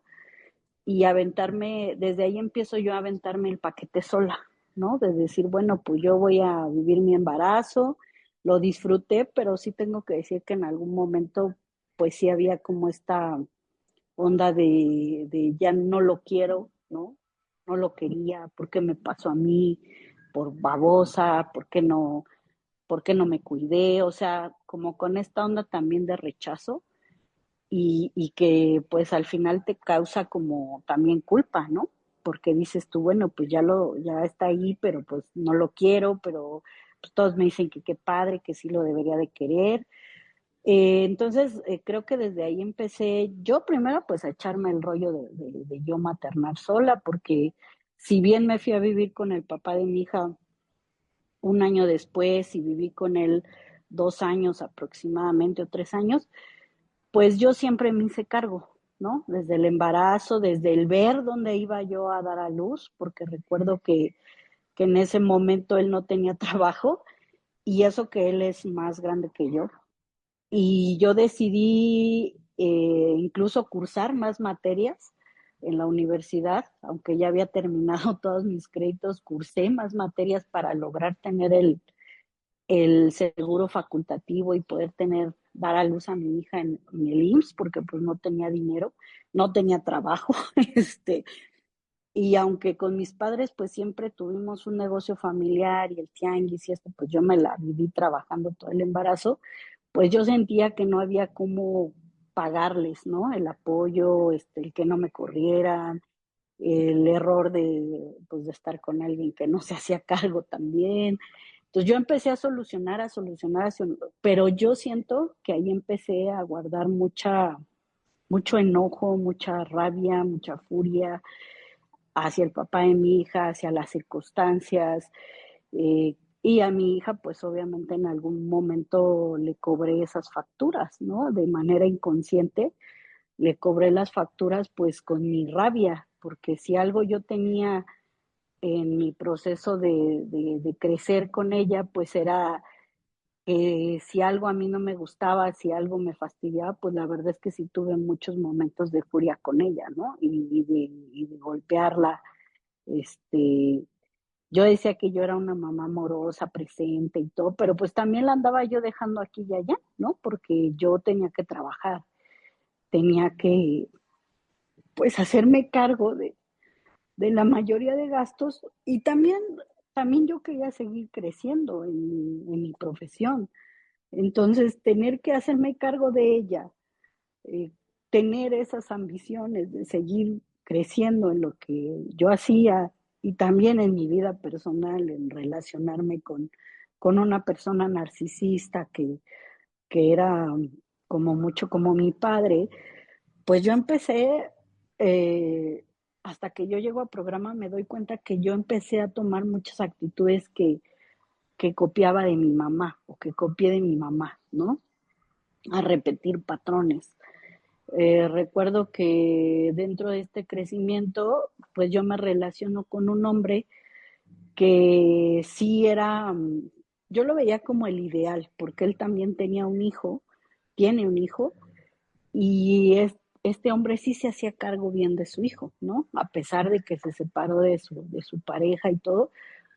y desde ahí empiezo yo a aventarme el paquete sola, ¿no? De decir, bueno, pues yo voy a vivir mi embarazo, lo disfruté, pero sí tengo que decir que en algún momento, pues sí había como esta onda de ya no lo quiero, ¿no? No lo quería, ¿por qué me pasó a mí? Por babosa, ¿por qué no me cuidé? O sea, como con esta onda también de rechazo y que pues al final te causa como también culpa, ¿no? Porque dices tú, bueno, pues ya está ahí, pero pues no lo quiero, pero pues, todos me dicen que qué padre, que sí lo debería de querer. Entonces, creo que desde ahí empecé yo primero pues a echarme el rollo de yo maternar sola, porque si bien me fui a vivir con el papá de mi hija un año después y viví con él 2 años aproximadamente o 3 años, pues yo siempre me hice cargo, ¿no? Desde el embarazo, desde el ver dónde iba yo a dar a luz, porque recuerdo que en ese momento él no tenía trabajo y eso que él es más grande que yo. Y yo decidí incluso cursar más materias en la universidad, aunque ya había terminado todos mis créditos, cursé más materias para lograr tener el seguro facultativo y poder dar a luz a mi hija en el IMSS, porque pues no tenía dinero, no tenía trabajo, y aunque con mis padres pues siempre tuvimos un negocio familiar y el tianguis y esto, pues yo me la viví trabajando todo el embarazo, pues yo sentía que no había cómo pagarles, ¿no? El apoyo, el que no me corrieran, el error pues, de estar con alguien que no se hacía cargo también. Entonces yo empecé a solucionar, pero yo siento que ahí empecé a guardar mucho enojo, mucha rabia, mucha furia hacia el papá de mi hija, hacia las circunstancias. Y a mi hija, pues obviamente en algún momento le cobré esas facturas, ¿no? De manera inconsciente, le cobré las facturas pues con mi rabia, porque si algo yo tenía en mi proceso de crecer con ella, pues era que si algo a mí no me gustaba, si algo me fastidiaba, pues la verdad es que sí tuve muchos momentos de furia con ella, ¿no? Y de golpearla. Este, yo decía que yo era una mamá amorosa, presente y todo, pero pues también la andaba yo dejando aquí y allá, ¿no? Porque yo tenía que trabajar, tenía que, pues, hacerme cargo de la mayoría de gastos y también yo quería seguir creciendo en mi profesión. Entonces, tener que hacerme cargo de ella, eh, tener esas ambiciones de seguir creciendo en lo que yo hacía y también en mi vida personal, en relacionarme con una persona narcisista que era como mucho como mi padre, pues yo empecé, eh, hasta que yo llego a programa, me doy cuenta que yo empecé a tomar muchas actitudes que copiaba de mi mamá o que copié de mi mamá, ¿no? A repetir patrones. Recuerdo que dentro de este crecimiento, pues yo me relaciono con un hombre que sí era, yo lo veía como el ideal, porque él también tenía un hijo, tiene un hijo, y este hombre sí se hacía cargo bien de su hijo, ¿no? A pesar de que se separó de su pareja y todo,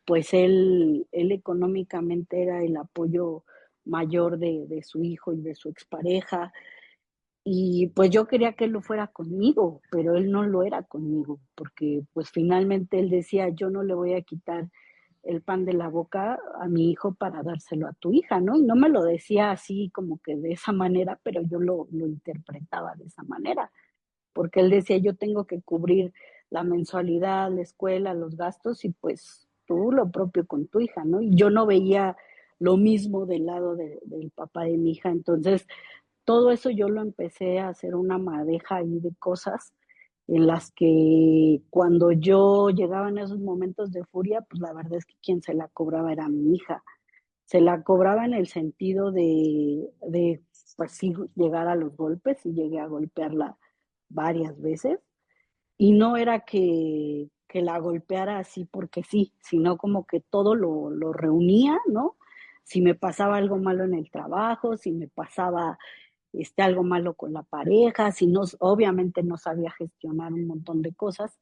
pues él económicamente era el apoyo mayor de su hijo y de su expareja. Y pues yo quería que él lo fuera conmigo, pero él no lo era conmigo, porque pues finalmente él decía, yo no le voy a quitar el pan de la boca a mi hijo para dárselo a tu hija, ¿no? Y no me lo decía así como que de esa manera, pero yo lo interpretaba de esa manera, porque él decía, yo tengo que cubrir la mensualidad, la escuela, los gastos y pues tú lo propio con tu hija, ¿no? Y yo no veía lo mismo del lado del papá de mi hija, entonces todo eso yo lo empecé a hacer una madeja ahí de cosas en las que cuando yo llegaba en esos momentos de furia, pues la verdad es que quien se la cobraba era mi hija. Se la cobraba en el sentido de pues sí, llegar a los golpes y llegué a golpearla varias veces. Y no era que la golpeara así porque sí, sino como que todo lo reunía, ¿no? Si me pasaba algo malo en el trabajo, si me pasaba algo malo con la pareja, si no, obviamente no sabía gestionar un montón de cosas.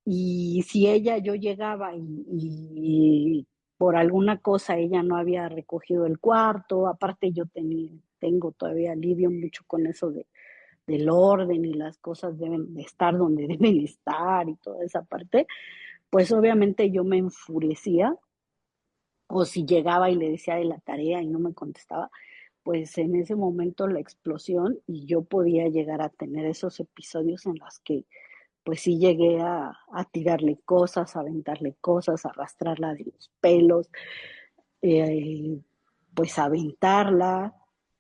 Y si yo llegaba y por alguna cosa ella no había recogido el cuarto, aparte yo tengo todavía lidio mucho con eso del orden y las cosas deben de estar donde deben estar y toda esa parte, pues obviamente yo me enfurecía o si llegaba y le decía de la tarea y no me contestaba, pues en ese momento la explosión y yo podía llegar a tener esos episodios en los que pues sí llegué a tirarle cosas, a aventarle cosas, a arrastrarla de los pelos, eh, pues a aventarla.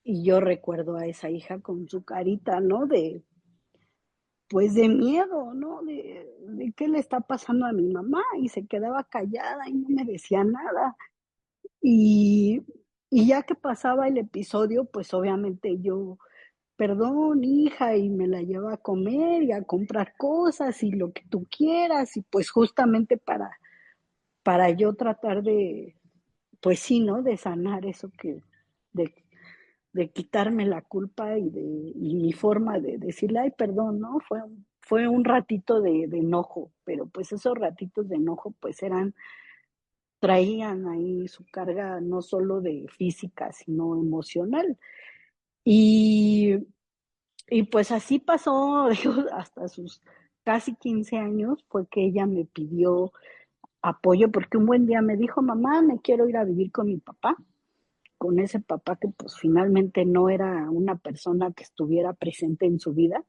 Y yo recuerdo a esa hija con su carita, ¿no? Pues de miedo, ¿no? De qué le está pasando a mi mamá y se quedaba callada y no me decía nada. Y, y ya que pasaba el episodio, pues obviamente yo, perdón, hija, y me la lleva a comer y a comprar cosas y lo que tú quieras, y pues justamente para yo tratar pues sí, ¿no? De sanar eso de, de quitarme la culpa y mi forma de decirle, ay, perdón, ¿no? Fue un ratito de enojo, pero pues esos ratitos de enojo pues traían ahí su carga no solo de física, sino emocional. Y, y pues así pasó, digo, hasta sus casi 15 años, fue que ella me pidió apoyo, porque un buen día me dijo, mamá, me quiero ir a vivir con mi papá, con ese papá que pues finalmente no era una persona que estuviera presente en su vida,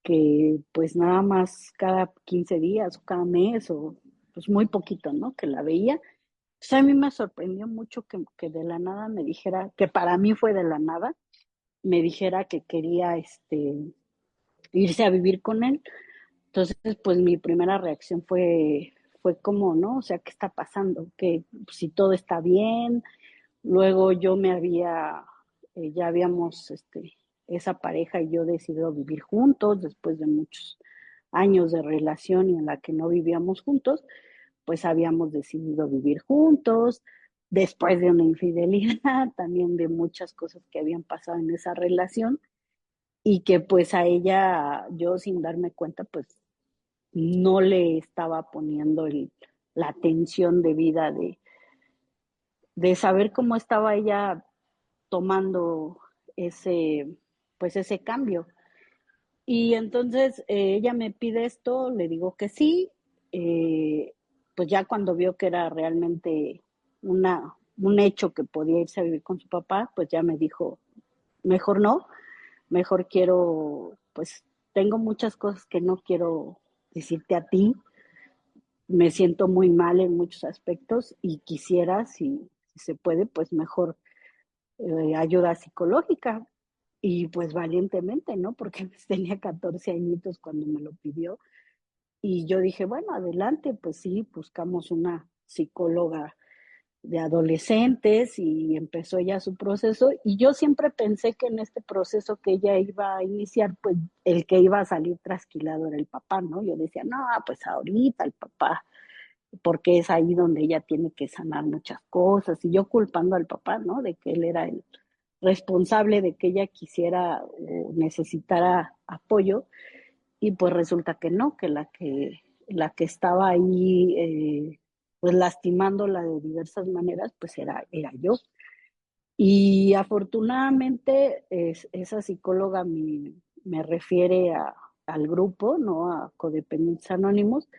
que pues nada más cada 15 días o cada mes o pues muy poquito, ¿no? Que la veía. Entonces a mí me sorprendió mucho que de la nada me dijera, que para mí fue de la nada, me dijera que quería irse a vivir con él. Entonces, pues mi primera reacción fue como, ¿no? O sea, ¿qué está pasando? Que si todo está bien. Luego ya habíamos, esa pareja y yo decidido vivir juntos después de muchos años de relación y en la que no vivíamos juntos, pues habíamos decidido vivir juntos, después de una infidelidad, también de muchas cosas que habían pasado en esa relación y que pues a ella yo sin darme cuenta pues no le estaba poniendo la atención debida de saber cómo estaba ella tomando ese, pues ese cambio. Y entonces ella me pide esto, le digo que sí, pues ya cuando vio que era realmente un hecho que podía irse a vivir con su papá, pues ya me dijo, mejor no, mejor quiero, pues tengo muchas cosas que no quiero decirte a ti, me siento muy mal en muchos aspectos y quisiera, si se puede, pues mejor ayuda psicológica. Y pues valientemente, ¿no? Porque pues, tenía 14 añitos cuando me lo pidió. Y yo dije, bueno, adelante, pues sí, buscamos una psicóloga de adolescentes y empezó ella su proceso. Y yo siempre pensé que en este proceso que ella iba a iniciar, pues el que iba a salir trasquilado era el papá, ¿no? Yo decía, no, pues ahorita el papá, porque es ahí donde ella tiene que sanar muchas cosas. Y yo culpando al papá, ¿no? De que él era el responsable de que ella quisiera o necesitara apoyo y pues resulta que no, que la que estaba ahí pues lastimándola de diversas maneras pues era yo. Y afortunadamente esa psicóloga me refiere al grupo, ¿no? A Codependientes Anónimos,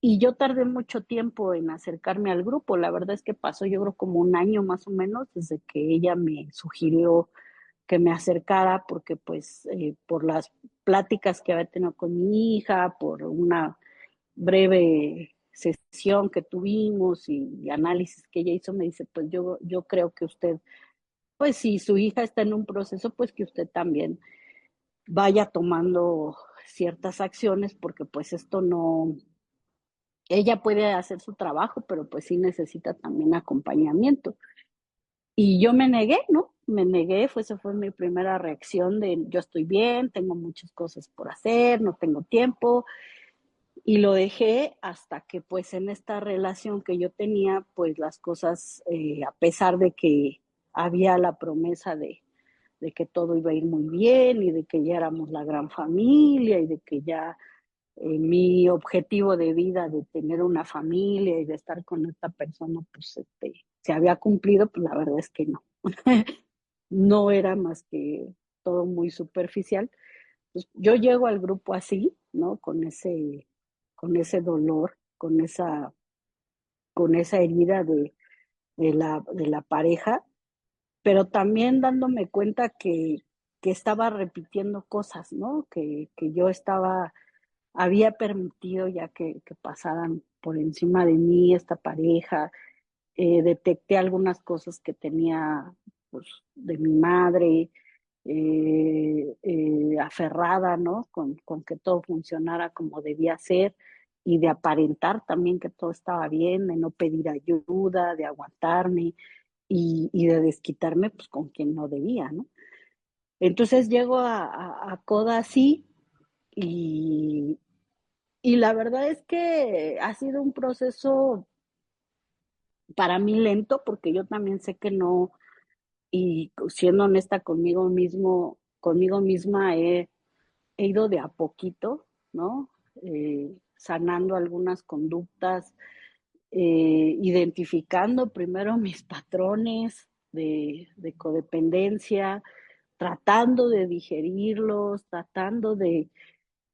y yo tardé mucho tiempo en acercarme al grupo. La verdad es que pasó yo creo como un año más o menos desde que ella me sugirió que me acercara porque pues por las pláticas que había tenido con mi hija, por una breve sesión que tuvimos y análisis que ella hizo, me dice, pues yo creo que usted, pues si su hija está en un proceso, pues que usted también vaya tomando ciertas acciones porque pues esto no, ella puede hacer su trabajo, pero pues sí necesita también acompañamiento. Y yo me negué, ¿no? Me negué, esa fue mi primera reacción de yo estoy bien, tengo muchas cosas por hacer, no tengo tiempo, y lo dejé hasta que pues en esta relación que yo tenía, pues las cosas, a pesar de que había la promesa de que todo iba a ir muy bien y de que ya éramos la gran familia y de que ya mi objetivo de vida de tener una familia y de estar con esta persona, pues se había cumplido, pues la verdad es que no. No era más que todo muy superficial. Pues yo llego al grupo así, ¿no? Con ese dolor, con esa herida de la pareja, pero también dándome cuenta que estaba repitiendo cosas, ¿no? Que yo había permitido ya que pasaran por encima de mí esta pareja, detecté algunas cosas que tenía pues, de mi madre, aferrada, ¿no? Con que todo funcionara como debía ser y de aparentar también que todo estaba bien, de no pedir ayuda, de aguantarme y de desquitarme pues con quien no debía, ¿no? Entonces llego a Coda así y, y la verdad es que ha sido un proceso para mí lento porque yo también sé que no, y siendo honesta conmigo misma he ido de a poquito, ¿no? Sanando algunas conductas, identificando primero mis patrones de codependencia, tratando de digerirlos, tratando de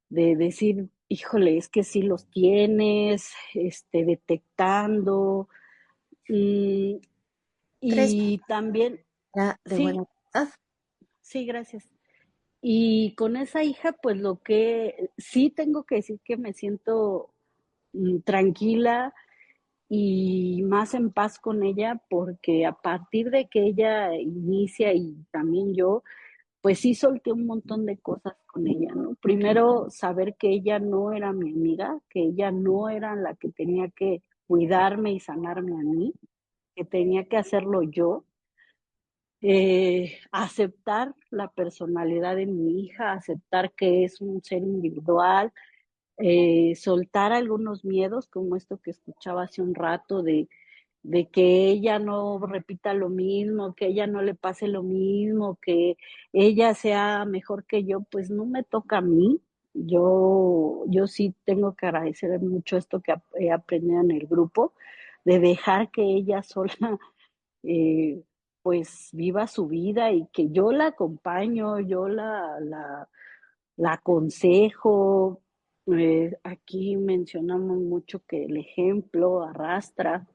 decir, híjole, es que sí los tienes, detectando. Y, Tres y también, ya de buena sí, edad. sí, gracias. Y con esa hija, pues lo que sí tengo que decir que me siento tranquila y más en paz con ella, porque a partir de que ella inicia y también yo, pues sí solté un montón de cosas con ella, ¿no? Primero, saber que ella no era mi amiga, que ella no era la que tenía que cuidarme y sanarme a mí, que tenía que hacerlo yo. Aceptar la personalidad de mi hija, aceptar que es un ser individual, soltar algunos miedos, como esto que escuchaba hace un rato de que ella no repita lo mismo, que ella no le pase lo mismo, que ella sea mejor que yo, pues no me toca a mí. Yo sí tengo que agradecer mucho esto que he aprendido en el grupo, de dejar que ella sola eh, pues viva su vida y que yo la acompaño, la aconsejo. Aquí mencionamos mucho que el ejemplo arrastra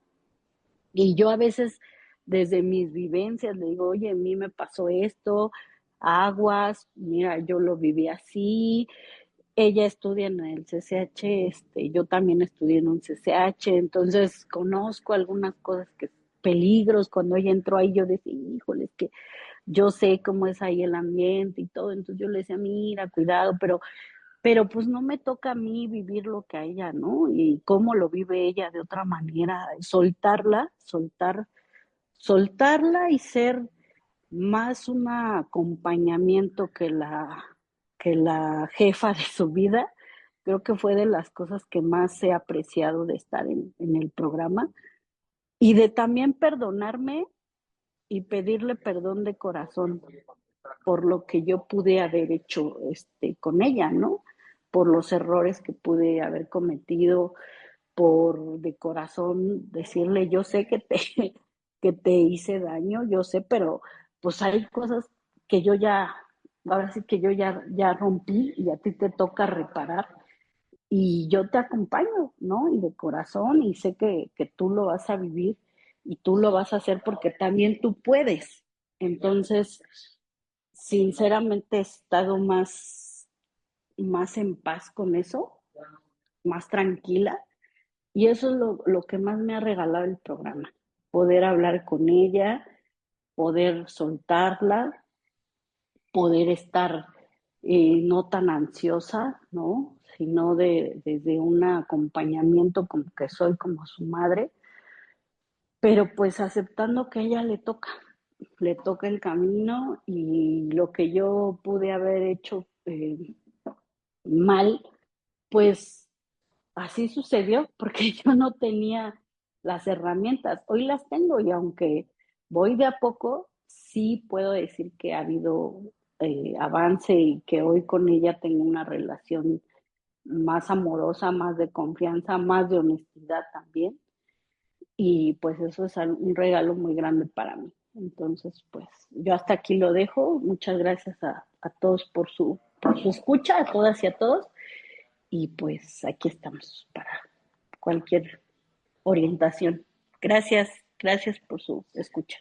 y yo a veces desde mis vivencias le digo, oye, a mí me pasó esto, aguas, mira, yo lo viví así, ella estudia en el CCH, yo también estudié en un CCH, entonces conozco algunas cosas que peligros, cuando ella entró ahí yo decía, híjole, es que yo sé cómo es ahí el ambiente y todo, entonces yo le decía, mira, cuidado, pero pues no me toca a mí vivir lo que a ella, ¿no? Y cómo lo vive ella de otra manera, soltarla y ser más un acompañamiento que la jefa de su vida. Creo que fue de las cosas que más he apreciado de estar en el programa y de también perdonarme y pedirle perdón de corazón por lo que yo pude haber hecho con ella, ¿no? Por los errores que pude haber cometido, por de corazón decirle, yo sé que que te hice daño, yo sé, pero pues hay cosas que yo ya, ahora sí que yo ya rompí y a ti te toca reparar y yo te acompaño, ¿no? Y de corazón y sé que tú lo vas a vivir y tú lo vas a hacer porque también tú puedes. Entonces, sinceramente he estado más en paz con eso, más tranquila y eso es lo que más me ha regalado el programa, poder hablar con ella, poder soltarla, poder estar no tan ansiosa, ¿no? Sino desde un acompañamiento como que soy como su madre, pero pues aceptando que a ella le toca el camino y lo que yo pude haber hecho mal, pues así sucedió porque yo no tenía las herramientas. Hoy las tengo y aunque voy de a poco, sí puedo decir que ha habido avance y que hoy con ella tengo una relación más amorosa, más de confianza, más de honestidad también. Y pues eso es un regalo muy grande para mí. Entonces, pues yo hasta aquí lo dejo. Muchas gracias a todos por su escucha, a todas y a todos. Y pues aquí estamos para cualquier orientación. Gracias, gracias por su escucha.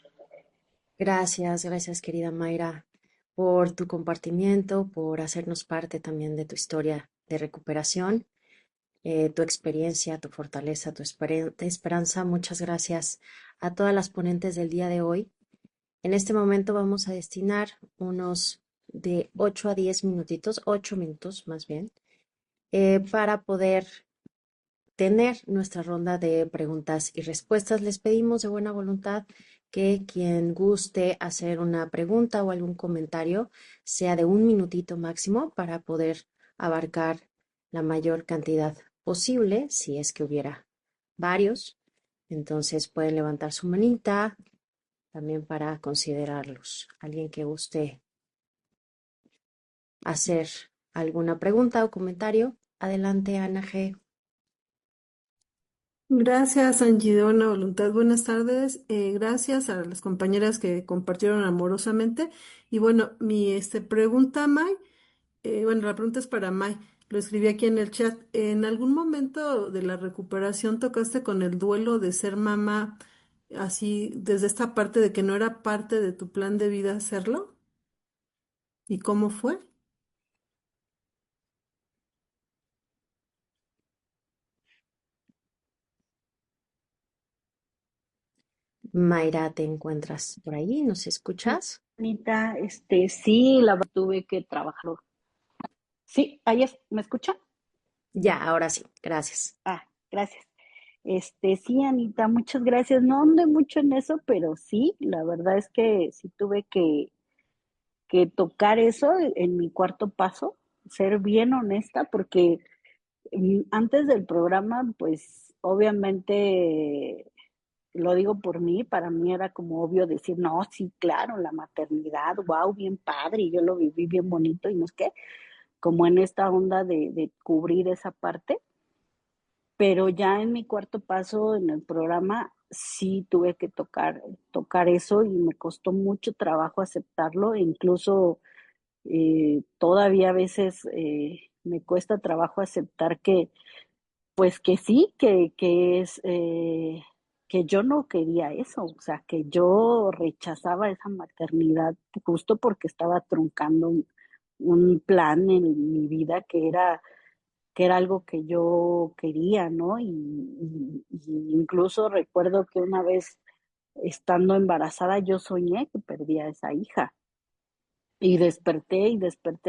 Gracias, gracias querida Mayra por tu compartimiento, por hacernos parte también de tu historia de recuperación, tu experiencia, tu fortaleza, tu esperanza. Muchas gracias a todas las ponentes del día de hoy. En este momento vamos a destinar unos de 8 a 10 minutitos, 8 minutos más bien, para poder tener nuestra ronda de preguntas y respuestas. Les pedimos de buena voluntad que quien guste hacer una pregunta o algún comentario sea de un minutito máximo para poder abarcar la mayor cantidad posible, si es que hubiera varios. Entonces pueden levantar su manita también para considerarlos. Alguien que guste hacer alguna pregunta o comentario. Adelante, Ana G. Gracias, Angie, de buena voluntad. Buenas tardes. Gracias a las compañeras que compartieron amorosamente. Y bueno, mi pregunta, May, bueno, la pregunta es para May. Lo escribí aquí en el chat. ¿En algún momento de la recuperación tocaste con el duelo de ser mamá, así desde esta parte de que no era parte de tu plan de vida hacerlo? ¿Y cómo fue? Mayra, ¿te encuentras por ahí? ¿Nos escuchas? Anita, sí, la verdad tuve que trabajar. Sí, ayer, ¿me escucha? Ya, ahora sí, gracias. Ah, gracias. Sí, Anita, muchas gracias. No ando mucho en eso, pero sí, la verdad es que sí tuve que tocar eso en mi cuarto paso, ser bien honesta, porque Antes del programa, pues obviamente lo digo por mí, para mí era como obvio decir, no, sí, claro, la maternidad, wow, bien padre, y yo lo viví bien bonito y no es que, como en esta onda de cubrir esa parte, pero ya en mi cuarto paso en el programa sí tuve que tocar eso y me costó mucho trabajo aceptarlo, e incluso todavía a veces me cuesta trabajo aceptar que, pues que sí, que yo no quería eso, o sea, que yo rechazaba esa maternidad justo porque estaba truncando un plan en mi vida que era algo que yo quería, ¿no? Y incluso recuerdo que una vez estando embarazada yo soñé que perdía a esa hija. Y desperté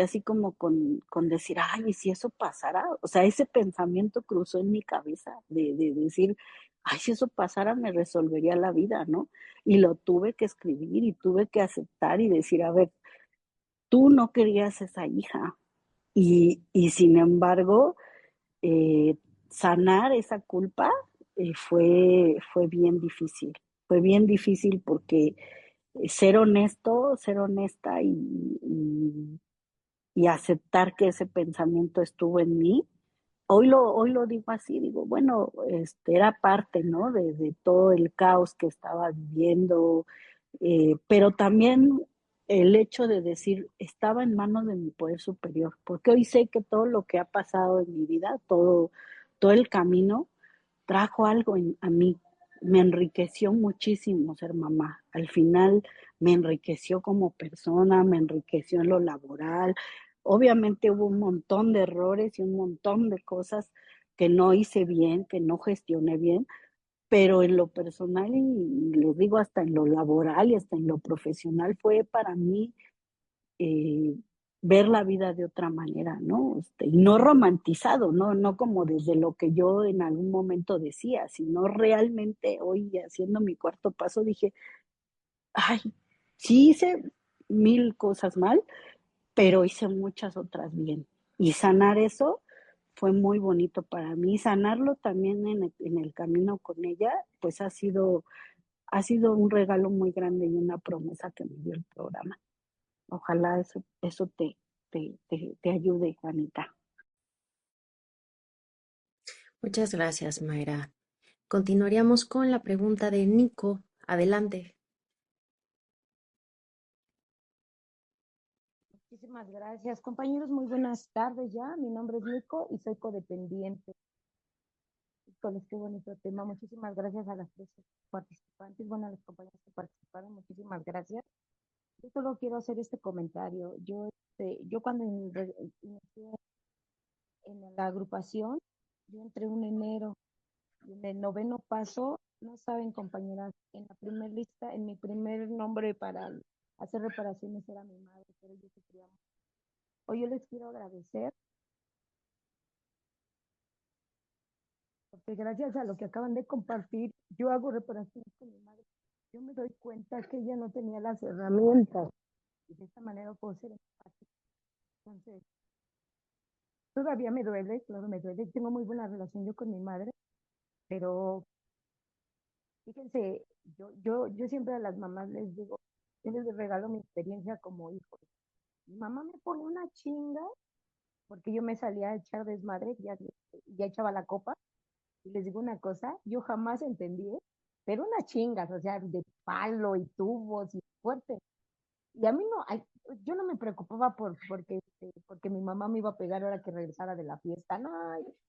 así como con decir, ay, ¿y si eso pasara? O sea, ese pensamiento cruzó en mi cabeza de decir, ay, si eso pasara me resolvería la vida, ¿no? Y lo tuve que escribir y tuve que aceptar y decir, a ver, tú no querías esa hija. Y sin embargo, eh, sanar esa culpa fue bien difícil. Fue bien difícil porque ser honesto, ser honesta y aceptar que ese pensamiento estuvo en mí. Hoy lo digo así, digo, bueno, era parte, ¿no? De todo el caos que estaba viviendo, pero también el hecho de decir, estaba en manos de mi poder superior, porque hoy sé que todo lo que ha pasado en mi vida, todo el camino, trajo algo a mí. Me enriqueció muchísimo ser mamá. Al final me enriqueció como persona, me enriqueció en lo laboral. Obviamente hubo un montón de errores y un montón de cosas que no hice bien, que no gestioné bien, pero en lo personal y les digo hasta en lo laboral y hasta en lo profesional fue para mí eh, ver la vida de otra manera, ¿no? Y no romantizado, ¿no? No como desde lo que yo en algún momento decía, sino realmente hoy haciendo mi cuarto paso dije, ay, sí hice mil cosas mal, pero hice muchas otras bien. Y sanar eso fue muy bonito para mí. Sanarlo también en el camino con ella, pues ha sido un regalo muy grande y una promesa que me dio el programa. Ojalá eso te ayude, Juanita. Muchas gracias, Mayra. Continuaríamos con la pregunta de Nico. Adelante. Muchísimas gracias. Compañeros, muy buenas tardes ya. Mi nombre es Nico y soy codependiente. Híjoles, qué bonito tema. Muchísimas gracias a las tres participantes, bueno, a los compañeros que participaron, muchísimas gracias. Yo solo quiero hacer este comentario. Yo cuando inicié en la agrupación, yo entré un enero y en el noveno paso, no saben, compañeras, en la primera lista, en mi primer nombre para hacer reparaciones era mi madre, pero yo sufría mucho. Hoy yo les quiero agradecer porque gracias a lo que acaban de compartir, yo hago reparaciones con mi madre. Yo me doy cuenta que ella no tenía las herramientas y de esta manera puedo ser empática. Entonces, todavía me duele, claro, me duele. Tengo muy buena relación yo con mi madre, pero fíjense, yo siempre a las mamás les digo, yo les regalo mi experiencia como hijo. Mi mamá me pone una chinga porque yo me salía a echar desmadre, ya echaba la copa. Y les digo una cosa, yo jamás entendí, ¿eh? Pero unas chingas, o sea, de palo y tubos y fuerte. Y a mí no, yo no me preocupaba porque mi mamá me iba a pegar ahora que regresara de la fiesta. No,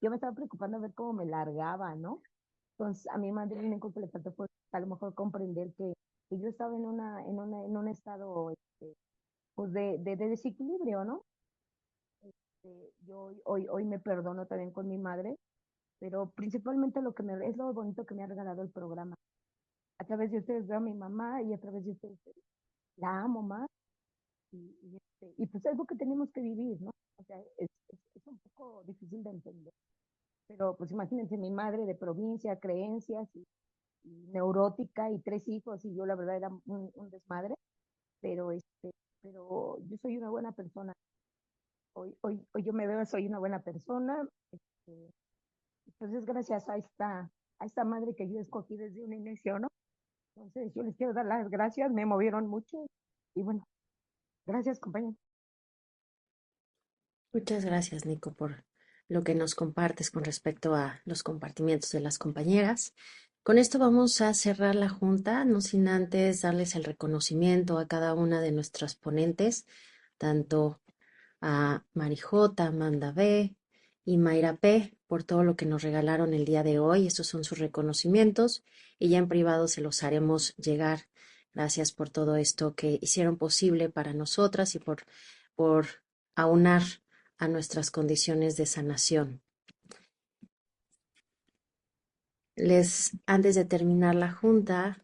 yo me estaba preocupando a ver cómo me largaba, ¿no? Entonces, a mi madre lo único que le faltó fue a lo mejor comprender que yo estaba en un estado pues de desequilibrio, ¿no? Yo hoy me perdono también con mi madre, pero principalmente es lo bonito que me ha regalado el programa. A través de ustedes veo a mi mamá y a través de ustedes la amo más y pues es algo que tenemos que vivir, ¿no? O sea, es un poco difícil de entender, pero pues imagínense mi madre de provincia, creencias y neurótica y tres hijos y yo la verdad era un desmadre, pero pero yo soy una buena persona. Hoy yo me veo, soy una buena persona, Eh, Entonces, gracias a esta madre que yo escogí desde un inicio, ¿no? Entonces, yo les quiero dar las gracias, me movieron mucho y bueno, gracias, compañero. Muchas gracias, Nico, por lo que nos compartes con respecto a los compartimientos de las compañeras. Con esto vamos a cerrar la junta, no sin antes darles el reconocimiento a cada una de nuestras ponentes, tanto a Marijota, Amanda B. y Mayra P. por todo lo que nos regalaron el día de hoy. Estos son sus reconocimientos y ya en privado se los haremos llegar. Gracias por todo esto que hicieron posible para nosotras y por aunar a nuestras condiciones de sanación. Antes de terminar la junta,